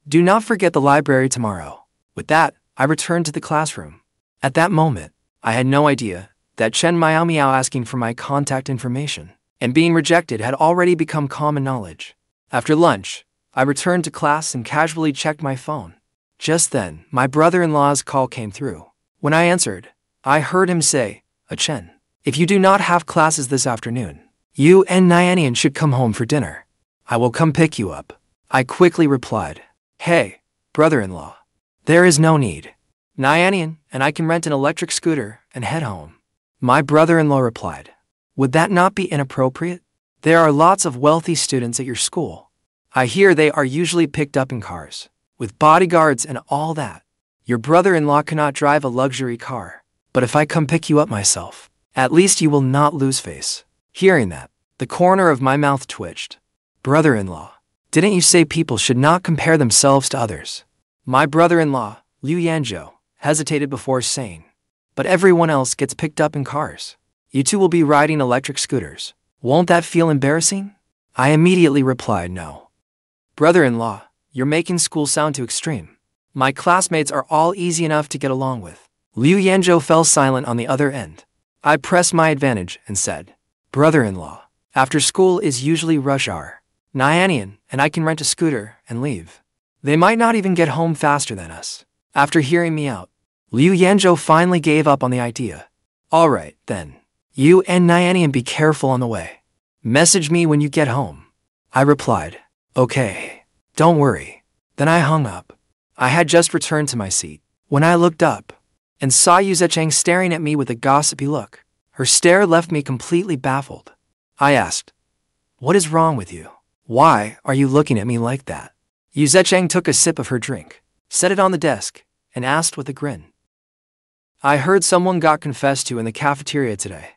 do not forget the library tomorrow." With that, I returned to the classroom. At that moment, I had no idea that Chen Miaomiao asking for my contact information and being rejected had already become common knowledge. After lunch, I returned to class and casually checked my phone. Just then, my brother-in-law's call came through. When I answered, I heard him say, "Chen, if you do not have classes this afternoon, you and Nianian should come home for dinner. I will come pick you up." I quickly replied, "Hey, brother-in-law, there is no need. Nianian and I can rent an electric scooter and head home." My brother-in-law replied, "Would that not be inappropriate? There are lots of wealthy students at your school. I hear they are usually picked up in cars, with bodyguards and all that. Your brother-in-law cannot drive a luxury car, but if I come pick you up myself, at least you will not lose face." Hearing that, the corner of my mouth twitched. "Brother-in-law, didn't you say people should not compare themselves to others?" My brother-in-law, Liu Yanzhou, hesitated before saying, "But everyone else gets picked up in cars. You two will be riding electric scooters. Won't that feel embarrassing?" I immediately replied, "No. Brother-in-law, you're making school sound too extreme. My classmates are all easy enough to get along with." Liu Yanzhou fell silent on the other end. I pressed my advantage and said, "Brother-in-law, after school is usually rush hour. Nianian and I can rent a scooter and leave. They might not even get home faster than us." After hearing me out, Liu Yanzhou finally gave up on the idea. "All right, then. You and Nianian be careful on the way. Message me when you get home." I replied, "Okay, don't worry." Then I hung up. I had just returned to my seat when I looked up and saw Yu Zecheng staring at me with a gossipy look. Her stare left me completely baffled. I asked, "What is wrong with you? Why are you looking at me like that?" Yu Zecheng took a sip of her drink, set it on the desk, and asked with a grin, "I heard someone got confessed to in the cafeteria today."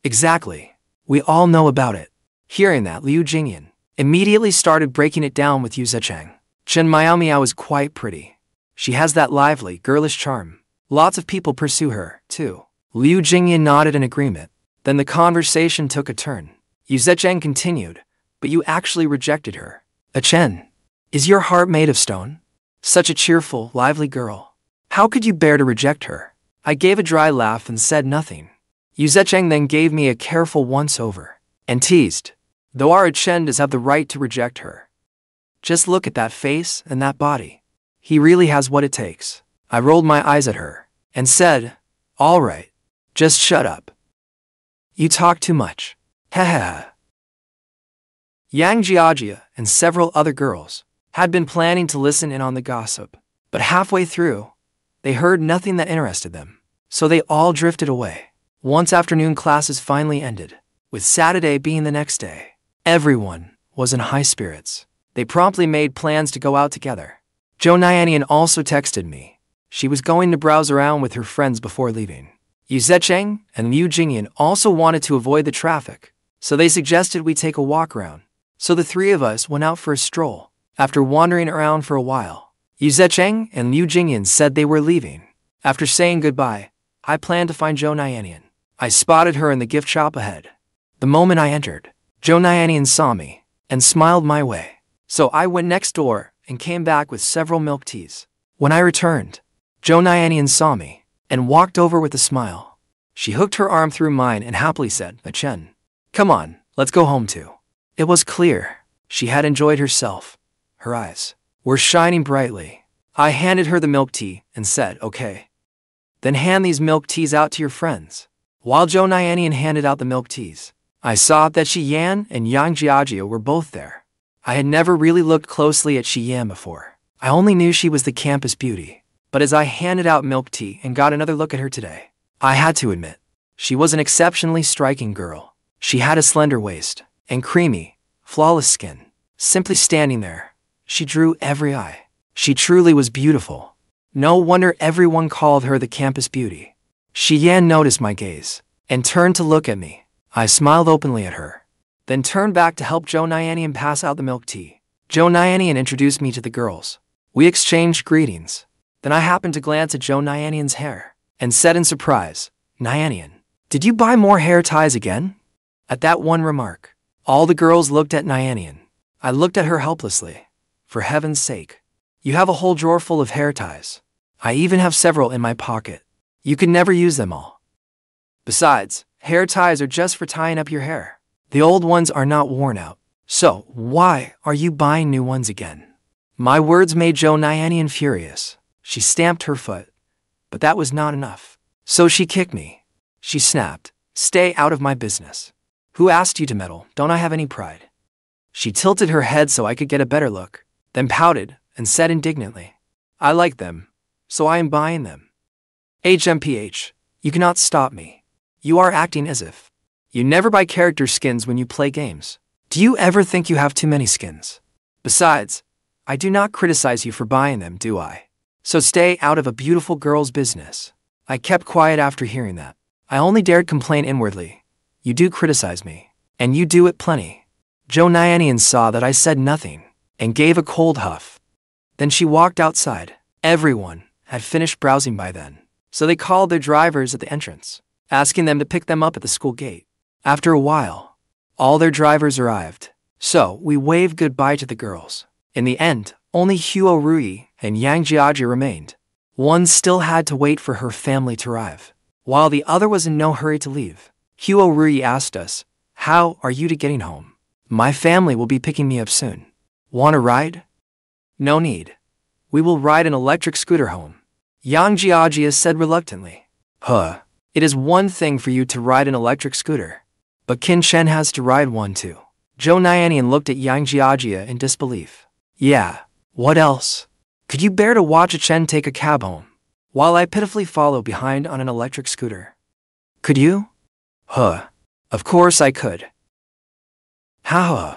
"Exactly. We all know about it." Hearing that, Liu Jingyan immediately started breaking it down with Yu Zecheng. Chen Miaomiao is quite pretty. She has that lively, girlish charm. Lots of people pursue her, too. Liu Jingyan nodded in agreement. Then the conversation took a turn. Yu Zecheng continued, "But you actually rejected her. Chen, is your heart made of stone? Such a cheerful, lively girl. How could you bear to reject her?" I gave a dry laugh and said nothing. Yu Zecheng then gave me a careful once-over and teased, "Though our Chen does have the right to reject her. Just look at that face and that body. He really has what it takes." I rolled my eyes at her and said, "All right, just shut up. You talk too much. Hehehe." Yang Jiajia and several other girls had been planning to listen in on the gossip, but halfway through, they heard nothing that interested them, so they all drifted away. Once afternoon classes finally ended, with Saturday being the next day, everyone was in high spirits. They promptly made plans to go out together. Zhou Nianian also texted me. She was going to browse around with her friends before leaving. Yu Zecheng and Liu Jingyan also wanted to avoid the traffic, so they suggested we take a walk around. So the three of us went out for a stroll. After wandering around for a while, Yu Zecheng and Liu Jingyan said they were leaving. After saying goodbye, I planned to find Zhou Nianian. I spotted her in the gift shop ahead. The moment I entered, Zhou Nianian saw me and smiled my way. So I went next door and came back with several milk teas. When I returned, Zhou Nianian saw me and walked over with a smile. She hooked her arm through mine and happily said, "Chen, come on, let's go home too." It was clear she had enjoyed herself. Her eyes were shining brightly. I handed her the milk tea and said, "Okay. Then hand these milk teas out to your friends." While Zhou Nianian handed out the milk teas, I saw that Shi Yan and Yang Jiajia were both there. I had never really looked closely at Shi Yan before. I only knew she was the campus beauty. But as I handed out milk tea and got another look at her today, I had to admit, she was an exceptionally striking girl. She had a slender waist and creamy, flawless skin. Simply standing there, she drew every eye. She truly was beautiful. No wonder everyone called her the campus beauty. Shi Yan noticed my gaze and turned to look at me. I smiled openly at her, then turned back to help Zhou Nianian pass out the milk tea. Zhou Nianian introduced me to the girls. We exchanged greetings. Then I happened to glance at Zhou Nianian's hair and said in surprise, "Nianian, did you buy more hair ties again?" At that one remark, all the girls looked at Nianian. I looked at her helplessly. For heaven's sake, you have a whole drawer full of hair ties. I even have several in my pocket. You could never use them all. Besides, hair ties are just for tying up your hair. The old ones are not worn out. So, why are you buying new ones again? My words made Zhou Nianian furious. She stamped her foot. But that was not enough. So she kicked me. She snapped, "Stay out of my business. Who asked you to meddle? Don't I have any pride?" She tilted her head so I could get a better look, then pouted and said indignantly, "I like them, so I am buying them. HMPH, you cannot stop me. You are acting as if you never buy character skins when you play games. Do you ever think you have too many skins? Besides, I do not criticize you for buying them, do I? So stay out of a beautiful girl's business." I kept quiet after hearing that. I only dared complain inwardly. You do criticize me, and you do it plenty. Zhou Nianian saw that I said nothing and gave a cold huff. Then she walked outside. Everyone had finished browsing by then, so they called their drivers at the entrance, asking them to pick them up at the school gate. After a while, all their drivers arrived, so we waved goodbye to the girls. In the end, only Huo Rui and Yang Jiajia remained. One still had to wait for her family to arrive, while the other was in no hurry to leave. Huo Rui asked us, "How are you getting home? My family will be picking me up soon. Want a ride?" "No need. We will ride an electric scooter home," Yang Jiajia said reluctantly. "Huh. It is one thing for you to ride an electric scooter, but Qin Chen has to ride one too." Zhou Nianian looked at Yang Jiajia in disbelief. "Yeah, what else? Could you bear to watch a Chen take a cab home, while I pitifully follow behind on an electric scooter? Could you?" "Huh. Of course I could." "Huh."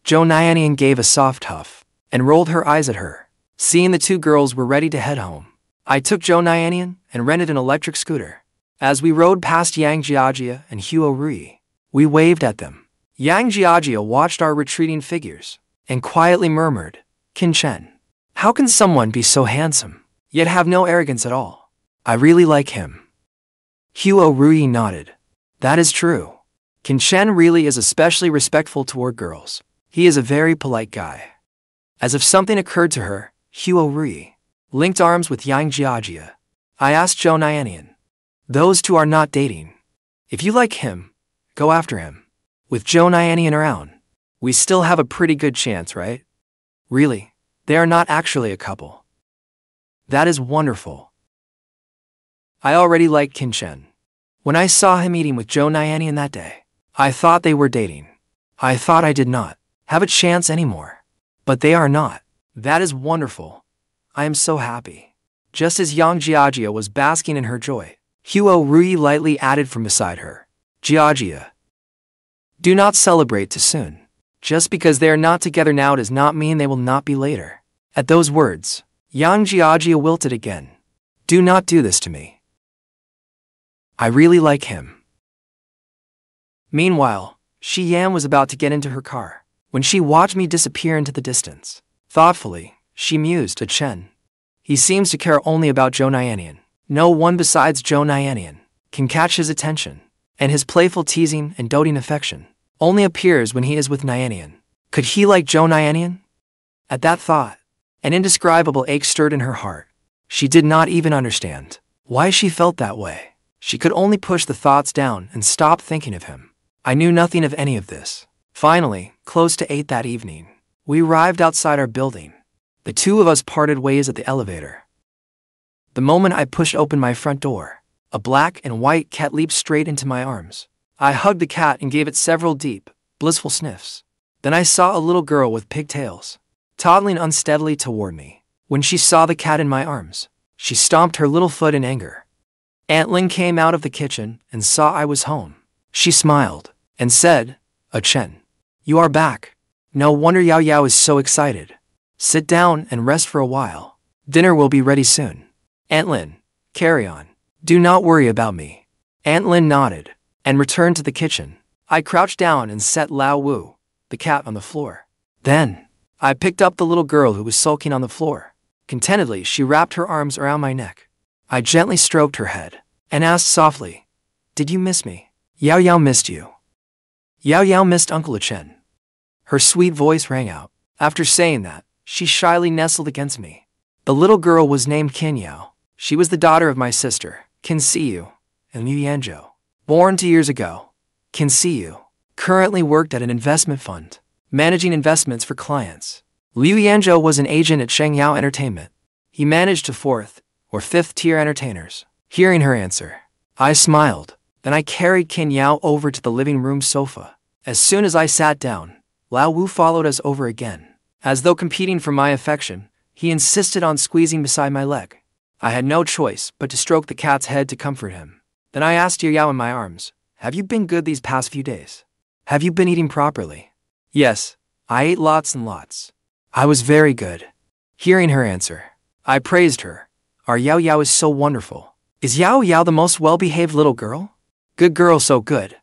Zhou Nianian gave a soft huff and rolled her eyes at her. Seeing the two girls were ready to head home, I took Zhou Nianian and rented an electric scooter. As we rode past Yang Jiajia and Huo Rui, we waved at them. Yang Jiajia watched our retreating figures and quietly murmured, "Qin Chen. How can someone be so handsome, yet have no arrogance at all? I really like him." Huo Rui nodded. "That is true. Qin Chen really is especially respectful toward girls. He is a very polite guy." As if something occurred to her, Huo Rui linked arms with Yang Jiajia. I asked Zhou Nianian, "Those two are not dating. If you like him, go after him. With Zhou Nianian around, we still have a pretty good chance, right?" "Really, they are not actually a couple." "That is wonderful." I already liked Qin Chen. When I saw him eating with Zhou Nianian that day, I thought they were dating. I thought I did not have a chance anymore. But they are not. That is wonderful. I am so happy. Just as Yang Jiajia was basking in her joy, Huo Rui lightly added from beside her, "Jiajia, do not celebrate too soon. Just because they are not together now does not mean they will not be later." At those words, Yang Jiajia wilted again. "Do not do this to me. I really like him." Meanwhile, Shi Yan was about to get into her car when she watched me disappear into the distance. Thoughtfully, she mused at Chen. He seems to care only about Zhou Nianian. No one besides Zhou Nianian can catch his attention, and his playful teasing and doting affection only appears when he is with Nianian. Could he like Zhou Nianian? At that thought, an indescribable ache stirred in her heart. She did not even understand why she felt that way. She could only push the thoughts down and stop thinking of him. I knew nothing of any of this. Finally, close to 8 that evening, we arrived outside our building. The two of us parted ways at the elevator. The moment I pushed open my front door, a black and white cat leaped straight into my arms. I hugged the cat and gave it several deep, blissful sniffs. Then I saw a little girl with pigtails, toddling unsteadily toward me. When she saw the cat in my arms, she stomped her little foot in anger. Aunt Lin came out of the kitchen and saw I was home. She smiled and said, Chen, you are back. No wonder Yao Yao is so excited. Sit down and rest for a while. Dinner will be ready soon. Aunt Lin, carry on. Do not worry about me. Aunt Lin nodded and returned to the kitchen. I crouched down and set Lao Wu, the cat, on the floor. Then, I picked up the little girl who was sulking on the floor. Contentedly, she wrapped her arms around my neck. I gently stroked her head and asked softly, Did you miss me? Yao Yao missed you. Yao Yao missed Uncle Chen. Her sweet voice rang out. After saying that, she shyly nestled against me. The little girl was named Qin Yao. She was the daughter of my sister, Qin Chen, and Liu Yanzhou. Born 2 years ago, Qin Chen currently worked at an investment fund, managing investments for clients. Liu Yanzhou was an agent at Shengyao Entertainment. He managed to 4th or 5th tier entertainers. Hearing her answer, I smiled. Then I carried Qin Yao over to the living room sofa. As soon as I sat down, Lao Wu followed us over again. As though competing for my affection, he insisted on squeezing beside my leg. I had no choice but to stroke the cat's head to comfort him. Then I asked Yao Yao in my arms, Have you been good these past few days? Have you been eating properly? Yes, I ate lots and lots. I was very good. Hearing her answer, I praised her. Our Yao Yao is so wonderful. Is Yao Yao the most well-behaved little girl? Good girl, so good.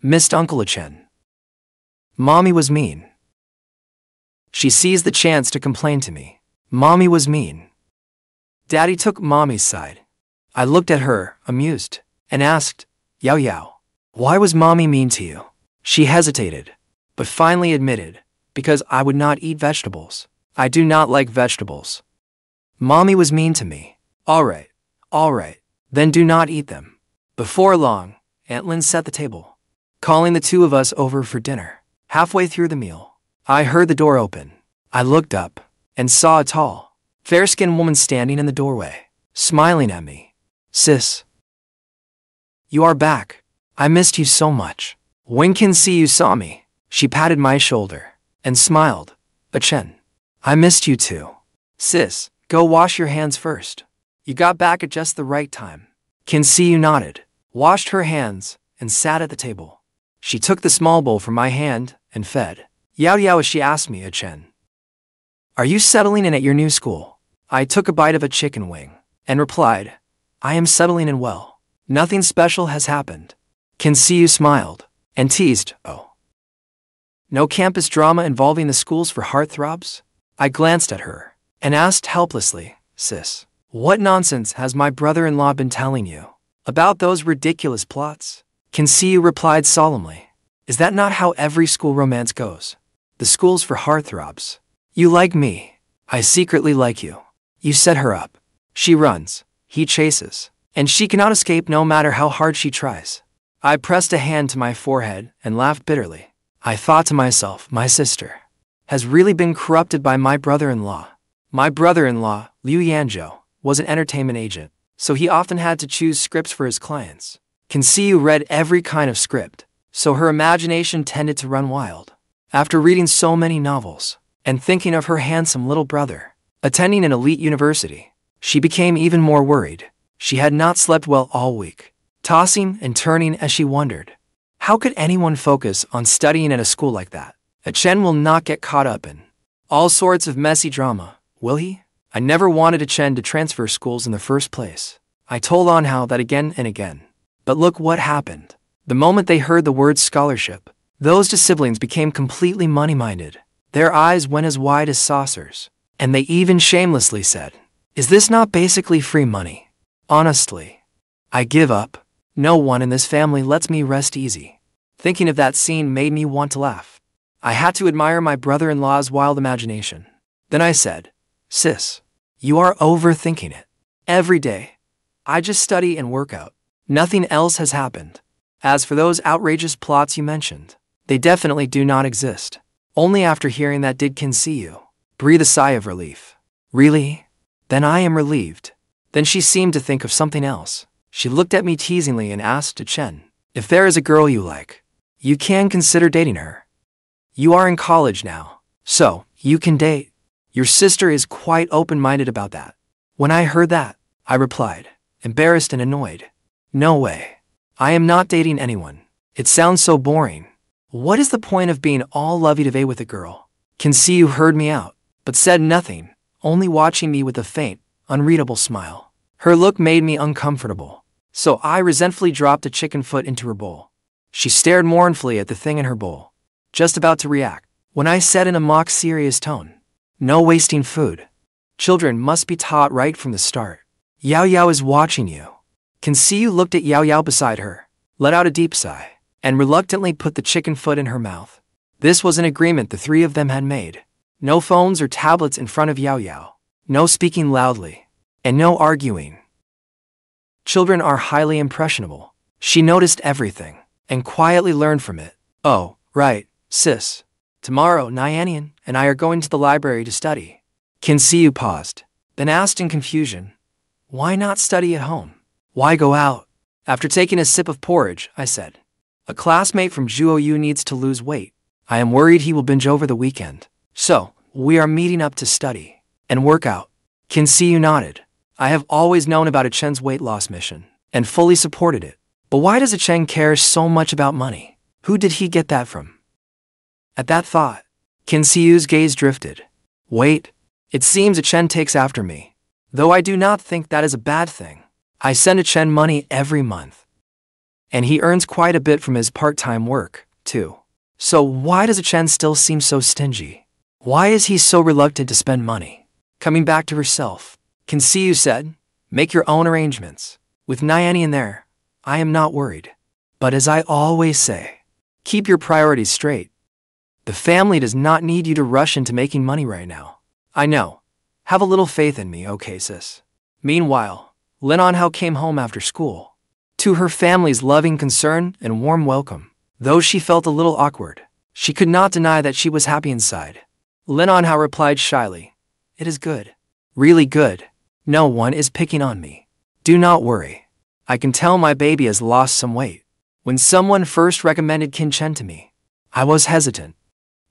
Missed Uncle Chen. Mommy was mean. She seized the chance to complain to me. Mommy was mean. Daddy took Mommy's side. I looked at her, amused, and asked, Yao Yao, why was Mommy mean to you? She hesitated, but finally admitted, because I would not eat vegetables. I do not like vegetables. Mommy was mean to me. All right, then do not eat them. Before long, Aunt Lin set the table, calling the two of us over for dinner. Halfway through the meal, I heard the door open. I looked up and saw a tall, fair-skinned woman standing in the doorway, smiling at me. Sis, you are back. I missed you so much. When Qin Chen saw me, she patted my shoulder and smiled. Chen, I missed you too. Sis, go wash your hands first. You got back at just the right time. Qin Chen nodded, washed her hands, and sat at the table. She took the small bowl from my hand and fed Yao Yao as she asked me, Chen, are you settling in at your new school? I took a bite of a chicken wing and replied, I am settling in well. Nothing special has happened. Qin Chen smiled and teased, Oh. No campus drama involving the schools for heartthrobs? I glanced at her and asked helplessly, Sis, what nonsense has my brother-in-law been telling you about those ridiculous plots? Qin Chen replied solemnly, Is that not how every school romance goes? The schools for heartthrobs. You like me. I secretly like you. You set her up. She runs. He chases. And she cannot escape no matter how hard she tries. I pressed a hand to my forehead and laughed bitterly. I thought to myself, my sister has really been corrupted by my brother-in-law. My brother-in-law, Liu Yanzhou, was an entertainment agent, so he often had to choose scripts for his clients. Qin Chen read every kind of script, so her imagination tended to run wild. After reading so many novels and thinking of her handsome little brother attending an elite university, she became even more worried. She had not slept well all week, tossing and turning as she wondered, how could anyone focus on studying at a school like that? Chen will not get caught up in all sorts of messy drama, will he? I never wanted Chen to transfer schools in the first place. I told Anhao that again and again. But look what happened. The moment they heard the word scholarship, those two siblings became completely money-minded. Their eyes went as wide as saucers, and they even shamelessly said, Is this not basically free money? Honestly, I give up. No one in this family lets me rest easy. Thinking of that scene made me want to laugh. I had to admire my brother-in-law's wild imagination. Then I said, Sis, you are overthinking it. Every day, I just study and work out. Nothing else has happened. As for those outrageous plots you mentioned, they definitely do not exist. Only after hearing that did Qin Chen breathe a sigh of relief. Really? Then I am relieved. Then she seemed to think of something else. She looked at me teasingly and asked Chen, "If there is a girl you like, you can consider dating her. You are in college now, so you can date. Your sister is quite open-minded about that." When I heard that, I replied, embarrassed and annoyed, "No way. I am not dating anyone. It sounds so boring. What is the point of being all lovey-dovey with a girl?" Qin Chen heard me out, but said nothing, only watching me with a faint, unreadable smile. Her look made me uncomfortable, so I resentfully dropped a chicken foot into her bowl. She stared mournfully at the thing in her bowl, just about to react, when I said in a mock-serious tone, "No wasting food. Children must be taught right from the start. Yao Yao is watching you." Qin Chen looked at Yao Yao beside her, let out a deep sigh, and reluctantly put the chicken foot in her mouth. This was an agreement the three of them had made. No phones or tablets in front of Yao Yao, no speaking loudly, and no arguing. Children are highly impressionable. She noticed everything, and quietly learned from it. "Oh, right, sis. Tomorrow, Nianian and I are going to the library to study." Qin Chen paused, then asked in confusion, "Why not study at home? Why go out?" After taking a sip of porridge, I said, "A classmate from Zhuo needs to lose weight. I am worried he will binge over the weekend. So, we are meeting up to study and work out." Qin Chen nodded. I have always known about Chen's weight loss mission, and fully supported it. But why does Chen care so much about money? Who did he get that from? At that thought, Qin Chen's gaze drifted. Wait, it seems Chen takes after me. Though I do not think that is a bad thing. I send Chen money every month. And he earns quite a bit from his part-time work, too. So why does Chen still seem so stingy? Why is he so reluctant to spend money? Coming back to herself, Qin Chen said, "Make your own arrangements. With Nianian there, I am not worried. But as I always say, keep your priorities straight. The family does not need you to rush into making money right now. I know. Have a little faith in me, okay, sis?" Meanwhile, Lin Anhao came home after school. To her family's loving concern and warm welcome, though she felt a little awkward, she could not deny that she was happy inside. Lin Anhao replied shyly, "It is good. Really good. No one is picking on me. Do not worry. I can tell my baby has lost some weight. When someone first recommended Qin Chen to me, I was hesitant.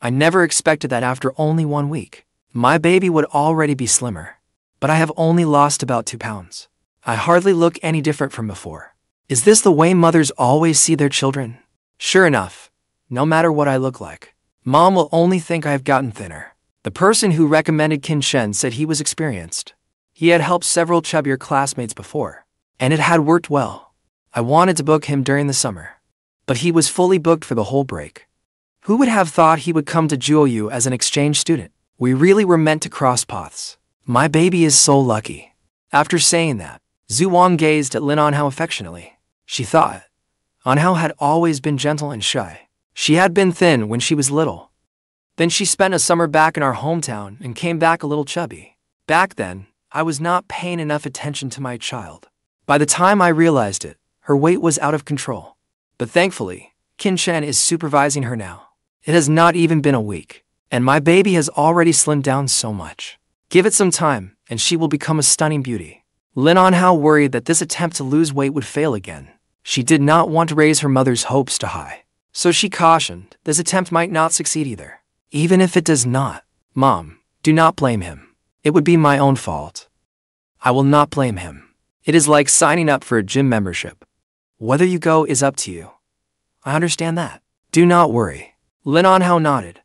I never expected that after only 1 week, my baby would already be slimmer. But I have only lost about 2 pounds. I hardly look any different from before. Is this the way mothers always see their children? Sure enough, no matter what I look like, Mom will only think I have gotten thinner." The person who recommended Qin Chen said he was experienced. He had helped several chubbier classmates before, and it had worked well. I wanted to book him during the summer, but he was fully booked for the whole break. Who would have thought he would come to Zhuo as an exchange student? We really were meant to cross paths. My baby is so lucky. After saying that, Zhu Wang gazed at Lin Anhao affectionately. She thought, Anhao had always been gentle and shy. She had been thin when she was little. Then she spent a summer back in our hometown and came back a little chubby. Back then, I was not paying enough attention to my child. By the time I realized it, her weight was out of control. But thankfully, Qin Chen is supervising her now. It has not even been a week, and my baby has already slimmed down so much. Give it some time, and she will become a stunning beauty. Lin Anhao worried that this attempt to lose weight would fail again. She did not want to raise her mother's hopes too high, so she cautioned this attempt might not succeed either. Even if it does not, Mom, do not blame him. It would be my own fault. I will not blame him. It is like signing up for a gym membership. Whether you go is up to you. I understand that. Do not worry. Lin Anhao nodded.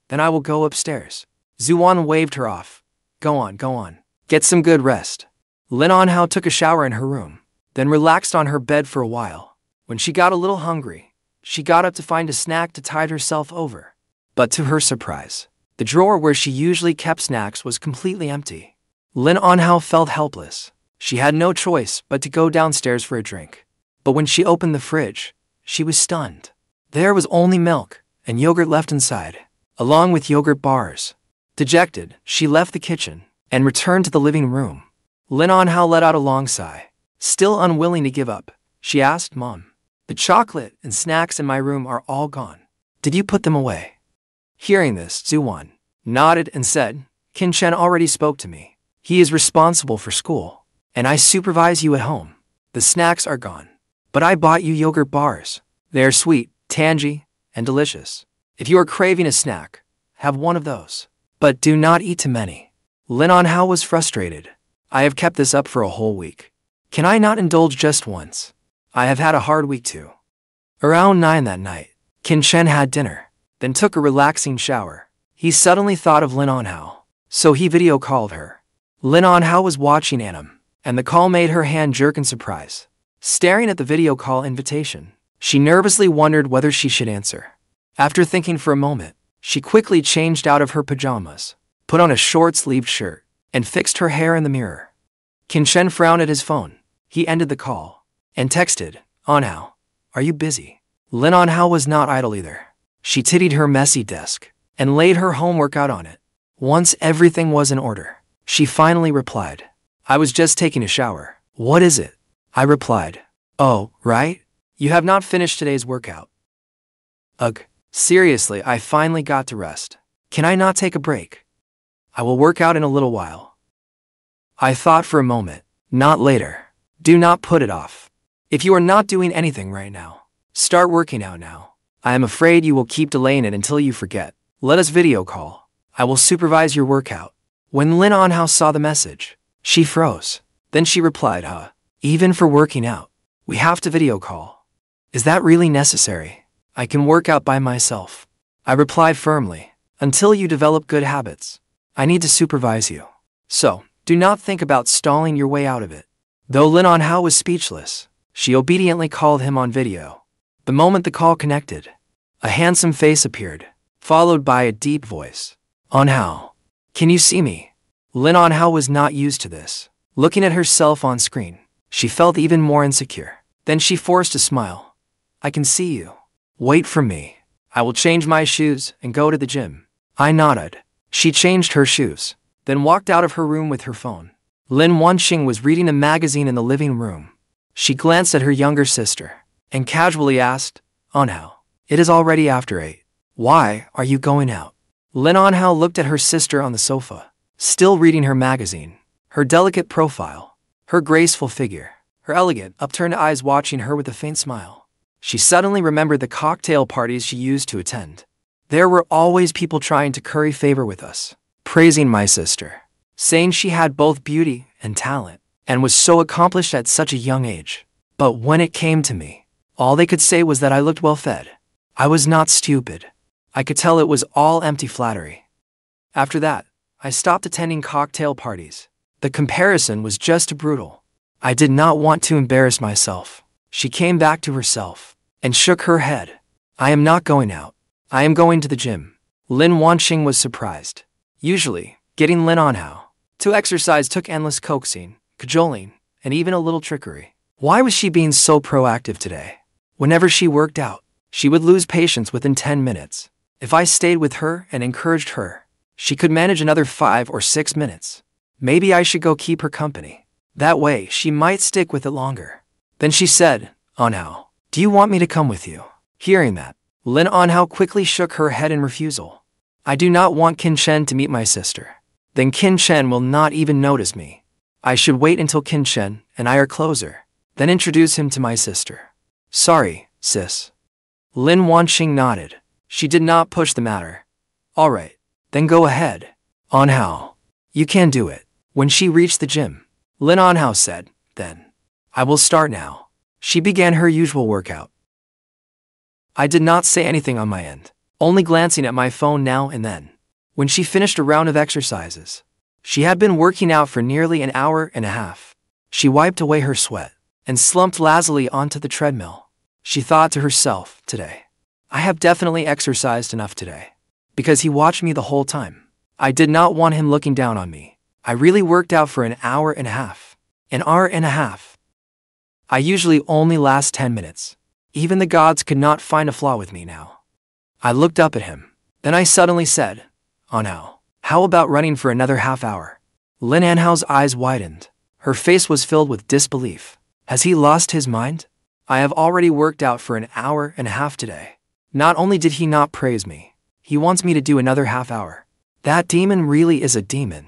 Then I will go upstairs. Zhu Wan waved her off. Go on, go on. Get some good rest. Lin Anhao took a shower in her room, then relaxed on her bed for a while. When she got a little hungry, she got up to find a snack to tide herself over. But to her surprise, the drawer where she usually kept snacks was completely empty. Lin Anhao felt helpless. She had no choice but to go downstairs for a drink. But when she opened the fridge, she was stunned. There was only milk and yogurt left inside, along with yogurt bars. Dejected, she left the kitchen and returned to the living room. Lin Anhao let out a long sigh. Still unwilling to give up, she asked Mom, "The chocolate and snacks in my room are all gone. Did you put them away?" Hearing this, Zhu Wan nodded and said, "Qin Chen already spoke to me. He is responsible for school, and I supervise you at home. The snacks are gone. But I bought you yogurt bars. They are sweet, tangy, and delicious. If you are craving a snack, have one of those. But do not eat too many. Lin Anhao was frustrated. I have kept this up for a whole week. Can I not indulge just once? I have had a hard week too. Around 9 that night, Qin Chen had dinner, then took a relaxing shower. He suddenly thought of Lin Anhao, so he video called her. Lin Anhao was watching anime, and the call made her hand jerk in surprise. Staring at the video call invitation, she nervously wondered whether she should answer. After thinking for a moment, she quickly changed out of her pajamas, put on a short-sleeved shirt, and fixed her hair in the mirror. Qin Chen frowned at his phone. He ended the call and texted, "Anhao, are you busy?" Lin Anhao was not idle either. She tidied her messy desk and laid her homework out on it. Once everything was in order, she finally replied, "I was just taking a shower." "What is it?" I replied. "Oh, right? You have not finished today's workout." "Ugh, seriously, I finally got to rest. Can I not take a break? I will work out in a little while." I thought for a moment. Not later. Do not put it off. If you are not doing anything right now, start working out now. I am afraid you will keep delaying it until you forget. Let us video call. I will supervise your workout. When Lin Anhao saw the message, she froze. Then she replied, "Even for working out, we have to video call. Is that really necessary? I can work out by myself." I replied firmly, "Until you develop good habits, I need to supervise you. So, do not think about stalling your way out of it." Though Lin Anhao was speechless, she obediently called him on video. The moment the call connected, a handsome face appeared, followed by a deep voice. "Anhao, can you see me?" Lin Anhao was not used to this. Looking at herself on screen, she felt even more insecure. Then she forced a smile. "I can see you. Wait for me. I will change my shoes and go to the gym." I nodded. She changed her shoes, then walked out of her room with her phone. Lin Anhao was reading a magazine in the living room. She glanced at her younger sister and casually asked, "Anhao, it is already after 8. Why are you going out?" Lin Anhao looked at her sister on the sofa, still reading her magazine. Her delicate profile, her graceful figure, her elegant, upturned eyes watching her with a faint smile. She suddenly remembered the cocktail parties she used to attend. There were always people trying to curry favor with us, praising my sister, saying she had both beauty and talent, and was so accomplished at such a young age. But when it came to me, all they could say was that I looked well fed. I was not stupid. I could tell it was all empty flattery. After that, I stopped attending cocktail parties. The comparison was just brutal. I did not want to embarrass myself. She came back to herself and shook her head. "I am not going out. I am going to the gym." Lin Anhao was surprised. Usually, getting Lin Anhao to exercise took endless coaxing, cajoling, and even a little trickery. Why was she being so proactive today? Whenever she worked out, she would lose patience within 10 minutes. If I stayed with her and encouraged her, she could manage another 5 or 6 minutes. Maybe I should go keep her company. That way, she might stick with it longer. Then she said, "Anhao, do you want me to come with you?" Hearing that, Lin Anhao quickly shook her head in refusal. "I do not want Qin Chen to meet my sister. Then Qin Chen will not even notice me. I should wait until Qin Chen and I are closer, then introduce him to my sister." "Sorry, sis." Lin Anhao nodded. She did not push the matter. "All right, then go ahead. Anhao, you can do it." When she reached the gym, Lin Anhao said, "Then, I will start now." She began her usual workout. I did not say anything on my end, only glancing at my phone now and then. When she finished a round of exercises, she had been working out for nearly an hour and a half. She wiped away her sweat and slumped lazily onto the treadmill. She thought to herself, "Today, I have definitely exercised enough today." Because he watched me the whole time. I did not want him looking down on me. I really worked out for an hour and a half. An hour and a half. I usually only last 10 minutes. Even the gods could not find a flaw with me now. I looked up at him. Then I suddenly said, "Anhao, how about running for another half hour?" Lin Anhao's eyes widened. Her face was filled with disbelief. Has he lost his mind? I have already worked out for an hour and a half today. Not only did he not praise me, he wants me to do another half hour. That demon really is a demon.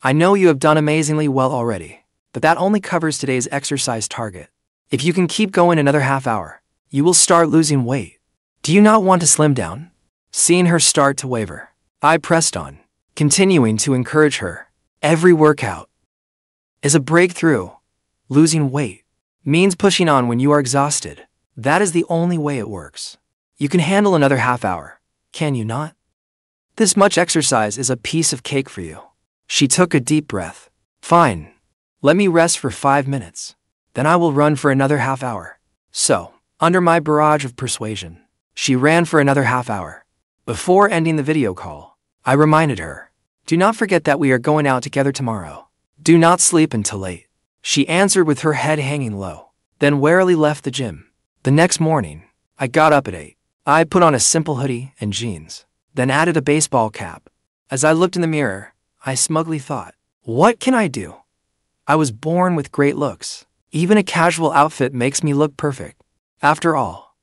I know you have done amazingly well already, but that only covers today's exercise target. If you can keep going another half hour, you will start losing weight. Do you not want to slim down? Seeing her start to waver, I pressed on, continuing to encourage her. Every workout is a breakthrough. Losing weight means pushing on when you are exhausted. That is the only way it works. You can handle another half hour, can you not? This much exercise is a piece of cake for you. She took a deep breath. Fine. Let me rest for 5 minutes. Then I will run for another half hour. So, under my barrage of persuasion, she ran for another half hour. Before ending the video call, I reminded her, do not forget that we are going out together tomorrow. Do not sleep until late. She answered with her head hanging low, then warily left the gym. The next morning, I got up at 8. I put on a simple hoodie and jeans, then added a baseball cap. As I looked in the mirror, I smugly thought, what can I do? I was born with great looks. Even a casual outfit makes me look perfect. After all,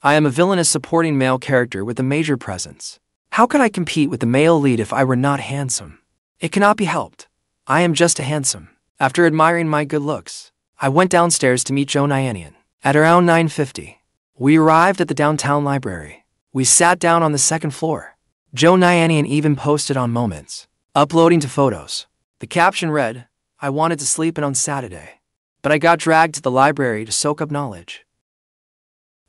I am a villainous supporting male character with a major presence. How could I compete with the male lead if I were not handsome? It cannot be helped. I am just a handsome. After admiring my good looks, I went downstairs to meet Zhou Nianian. At around 9:50, we arrived at the downtown library. We sat down on the second floor. Zhou Nianian even posted on Moments, uploading to photos. The caption read, I wanted to sleep in on Saturday, but I got dragged to the library to soak up knowledge.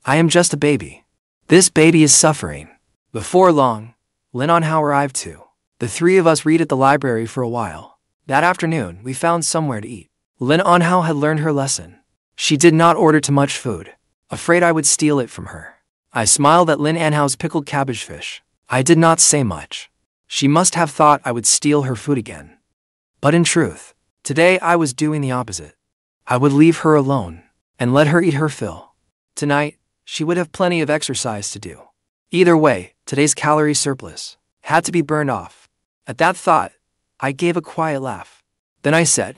I am just a baby. This baby is suffering. Before long, Lin Anhao arrived too. The three of us read at the library for a while. That afternoon, we found somewhere to eat. Lin Anhao had learned her lesson. She did not order too much food, afraid I would steal it from her. I smiled at Lin Anhao's pickled cabbage fish. I did not say much. She must have thought I would steal her food again. But in truth, today I was doing the opposite. I would leave her alone and let her eat her fill. Tonight, she would have plenty of exercise to do. Either way, today's calorie surplus had to be burned off. At that thought, I gave a quiet laugh. Then I said,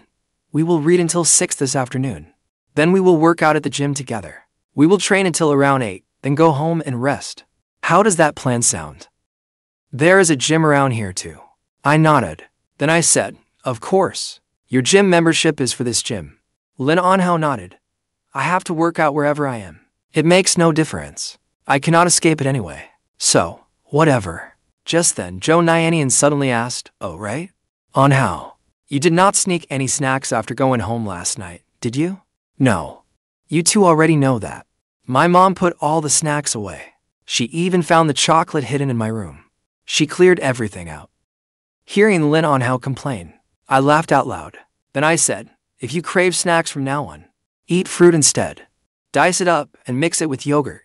we will read until 6 this afternoon. Then we will work out at the gym together. We will train until around 8, then go home and rest. How does that plan sound? There is a gym around here too. I nodded. Then I said, of course. Your gym membership is for this gym. Lin Anhao nodded. I have to work out wherever I am. It makes no difference. I cannot escape it anyway. So, whatever. Just then, Zhou Nianian suddenly asked, oh right? Anhao, you did not sneak any snacks after going home last night, did you? No. You two already know that. My mom put all the snacks away. She even found the chocolate hidden in my room. She cleared everything out. Hearing Lin Anhao complain, I laughed out loud. Then I said, if you crave snacks from now on, eat fruit instead. Dice it up and mix it with yogurt.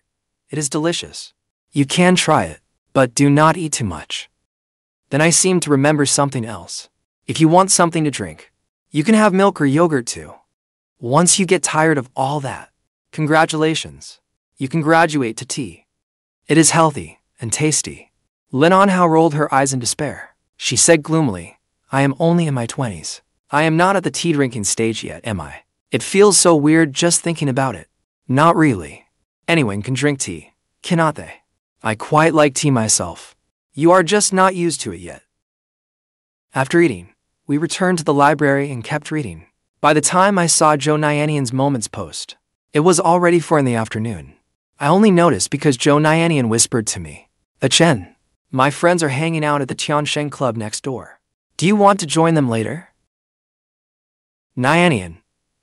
It is delicious. You can try it, but do not eat too much. Then I seemed to remember something else. If you want something to drink, you can have milk or yogurt too. Once you get tired of all that, congratulations. You can graduate to tea. It is healthy and tasty. Lin Anhao rolled her eyes in despair. She said gloomily, I am only in my 20s. I am not at the tea drinking stage yet, am I? It feels so weird just thinking about it. Not really. Anyone can drink tea, cannot they? I quite like tea myself. You are just not used to it yet. After eating, we returned to the library and kept reading. By the time I saw Zhou Nianian's Moments post, it was already 4 in the afternoon. I only noticed because Zhou Nianian whispered to me, Chen, my friends are hanging out at the Tiansheng club next door. Do you want to join them later? Nianian,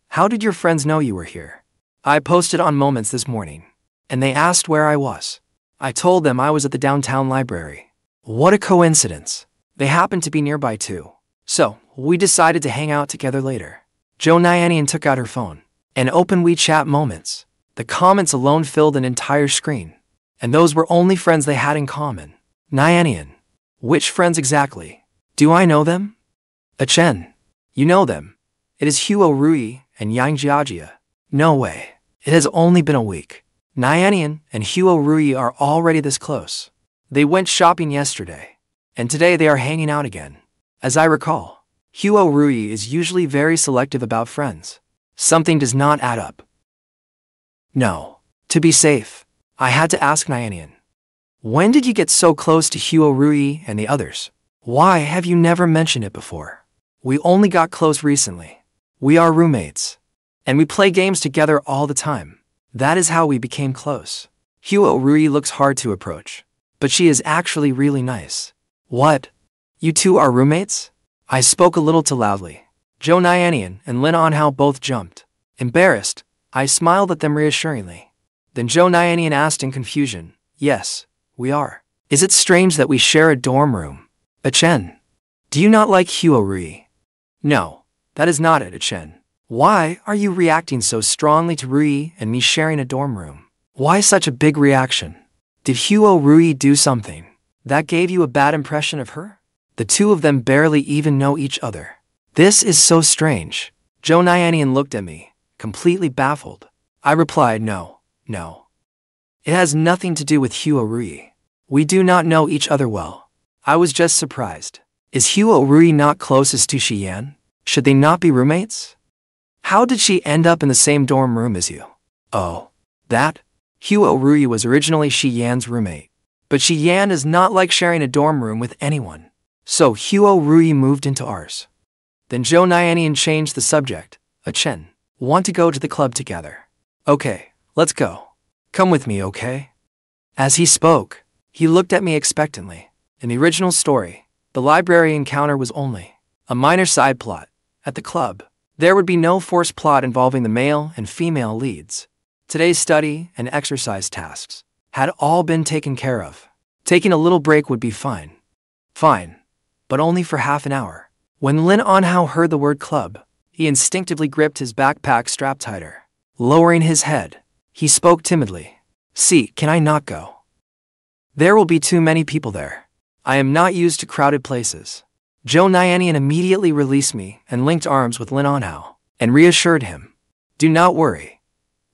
how did your friends know you were here? I posted on Moments this morning, and they asked where I was. I told them I was at the downtown library. What a coincidence. They happened to be nearby too. So, we decided to hang out together later. Zhou Nianian took out her phone and opened WeChat Moments. The comments alone filled an entire screen. And those were only friends they had in common. Nianian. Which friends exactly? Do I know them? Chen. You know them. It is Shuo Rui and Yanzhou. No way. It has only been a week. Nianian and Shuo Rui are already this close. They went shopping yesterday, and today they are hanging out again. As I recall, Shuo Rui is usually very selective about friends. Something does not add up. No. To be safe, I had to ask Nianian. When did you get so close to Shuo Rui and the others? Why have you never mentioned it before? We only got close recently. We are roommates. And we play games together all the time. That is how we became close. Huo Rui looks hard to approach, but she is actually really nice. What? You two are roommates? I spoke a little too loudly. Zhou Nianian and Lin Anhao both jumped. Embarrassed, I smiled at them reassuringly. Then Zhou Nianian asked in confusion, Yes, we are. Is it strange that we share a dorm room? Chen. Do you not like Huo Rui? No, that is not it, Chen. Why are you reacting so strongly to Rui and me sharing a dorm room? Why such a big reaction? Did Huo Rui do something that gave you a bad impression of her? The two of them barely even know each other. This is so strange. Zhou Nianian looked at me, completely baffled. I replied, No. It has nothing to do with Huo Rui. We do not know each other well. I was just surprised. Is Huo Rui not closest to Xiyan? Should they not be roommates? How did she end up in the same dorm room as you? Oh, that? Huo Rui was originally Xiyan's roommate. But Xiyan is not like sharing a dorm room with anyone. So Huo Rui moved into ours. Then Zhou Nianian changed the subject. Chen, want to go to the club together? Okay, let's go. Come with me, okay? As he spoke, he looked at me expectantly. In the original story, the library encounter was only a minor side plot. At the club, there would be no forced plot involving the male and female leads. Today's study and exercise tasks had all been taken care of. Taking a little break would be fine. Fine, but only for half an hour. When Lin Anhao heard the word club, he instinctively gripped his backpack strap tighter. Lowering his head, he spoke timidly. See, can I not go? There will be too many people there. I am not used to crowded places. Zhou Nianian immediately released me and linked arms with Lin Anhao and reassured him. Do not worry.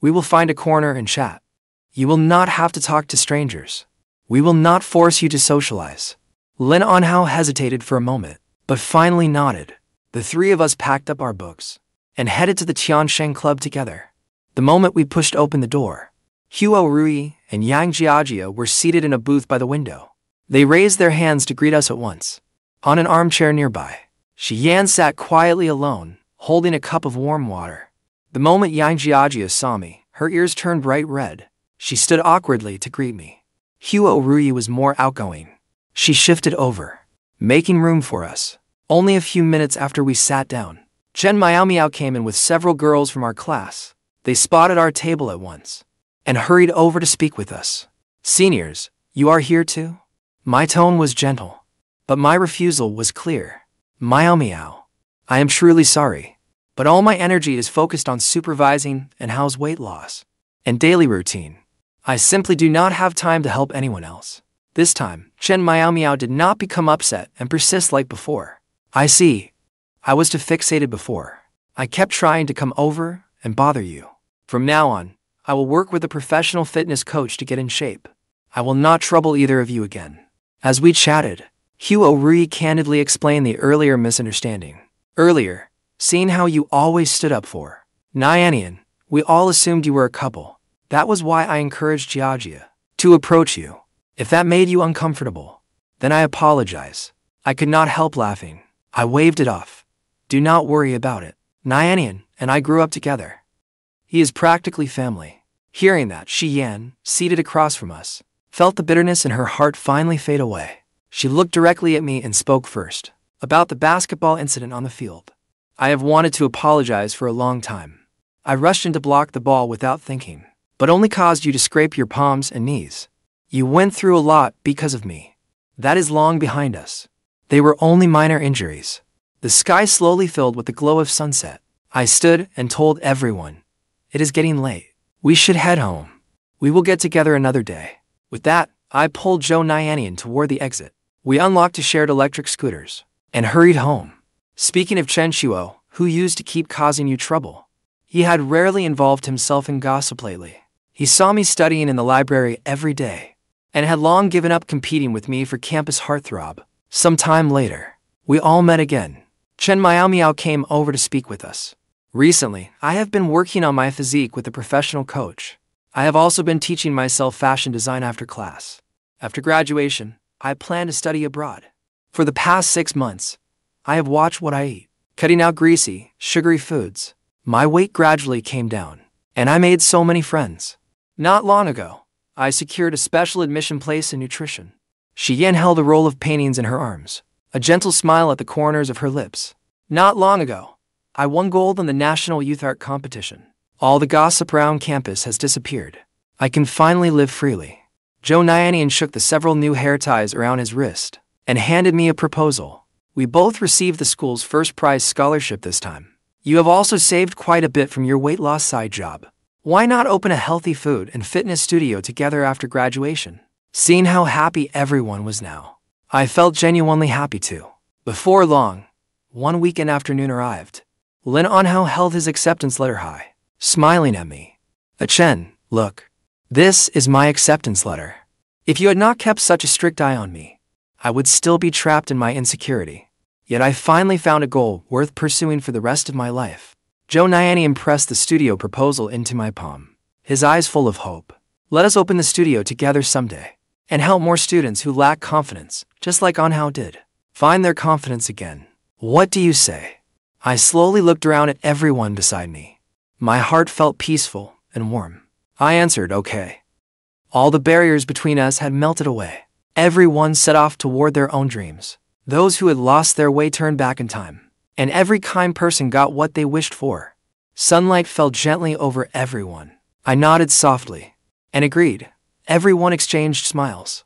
We will find a corner and chat. You will not have to talk to strangers. We will not force you to socialize. Lin Anhao hesitated for a moment, but finally nodded. The three of us packed up our books and headed to the Tiansheng Club together. The moment we pushed open the door, Huo Rui and Yang Jiajia were seated in a booth by the window. They raised their hands to greet us at once. On an armchair nearby, Xiyan sat quietly alone, holding a cup of warm water. The moment Yang Jiajia saw me, her ears turned bright red. She stood awkwardly to greet me. Huo Rui was more outgoing. She shifted over, making room for us. Only a few minutes after we sat down, Miaomiao came in with several girls from our class. They spotted our table at once and hurried over to speak with us. Seniors, you are here too? My tone was gentle, but my refusal was clear. Miaomiao, I am truly sorry, but all my energy is focused on supervising Anhao's weight loss and daily routine. I simply do not have time to help anyone else. This time, Miaomiao did not become upset and persist like before. I see. I was too fixated before. I kept trying to come over and bother you. From now on, I will work with a professional fitness coach to get in shape. I will not trouble either of you again. As we chatted, Huo Rui candidly explained the earlier misunderstanding. Earlier, seeing how you always stood up for Nianian, we all assumed you were a couple. That was why I encouraged Jiajia to approach you. If that made you uncomfortable, then I apologize. I could not help laughing. I waved it off. Do not worry about it. Nianian and I grew up together. He is practically family. Hearing that, Xiyan, seated across from us, felt the bitterness in her heart finally fade away. She looked directly at me and spoke first, about the basketball incident on the field. I have wanted to apologize for a long time. I rushed in to block the ball without thinking, but only caused you to scrape your palms and knees. You went through a lot because of me. That is long behind us. They were only minor injuries. The sky slowly filled with the glow of sunset. I stood and told everyone, it is getting late. We should head home. We will get together another day. With that, I pulled Zhou Nianian toward the exit. We unlocked a shared electric scooters and hurried home. Speaking of Chen Shuo, who used to keep causing you trouble, he had rarely involved himself in gossip lately. He saw me studying in the library every day and had long given up competing with me for campus heartthrob. Some time later, we all met again. Miaomiao came over to speak with us. Recently, I have been working on my physique with a professional coach. I have also been teaching myself fashion design after class. After graduation, I plan to study abroad. For the past 6 months, I have watched what I eat, cutting out greasy, sugary foods. My weight gradually came down, and I made so many friends. Not long ago, I secured a special admission place in nutrition. Xian held a roll of paintings in her arms, a gentle smile at the corners of her lips. Not long ago, I won gold in the National Youth Art Competition. All the gossip around campus has disappeared. I can finally live freely. Zhou Nianian shook the several new hair ties around his wrist and handed me a proposal. We both received the school's first prize scholarship this time. You have also saved quite a bit from your weight loss side job. Why not open a healthy food and fitness studio together after graduation? Seeing how happy everyone was now, I felt genuinely happy too. Before long, one weekend afternoon arrived. Lin Anhao held his acceptance letter high, smiling at me. Chen, look. This is my acceptance letter. If you had not kept such a strict eye on me, I would still be trapped in my insecurity. Yet I finally found a goal worth pursuing for the rest of my life. Zhou Nianian pressed the studio proposal into my palm, his eyes full of hope. Let us open the studio together someday, and help more students who lack confidence, just like Anhao did, find their confidence again. What do you say? I slowly looked around at everyone beside me. My heart felt peaceful and warm. I answered, okay. All the barriers between us had melted away. Everyone set off toward their own dreams. Those who had lost their way turned back in time, and every kind person got what they wished for. Sunlight fell gently over everyone. I nodded softly and agreed. Everyone exchanged smiles.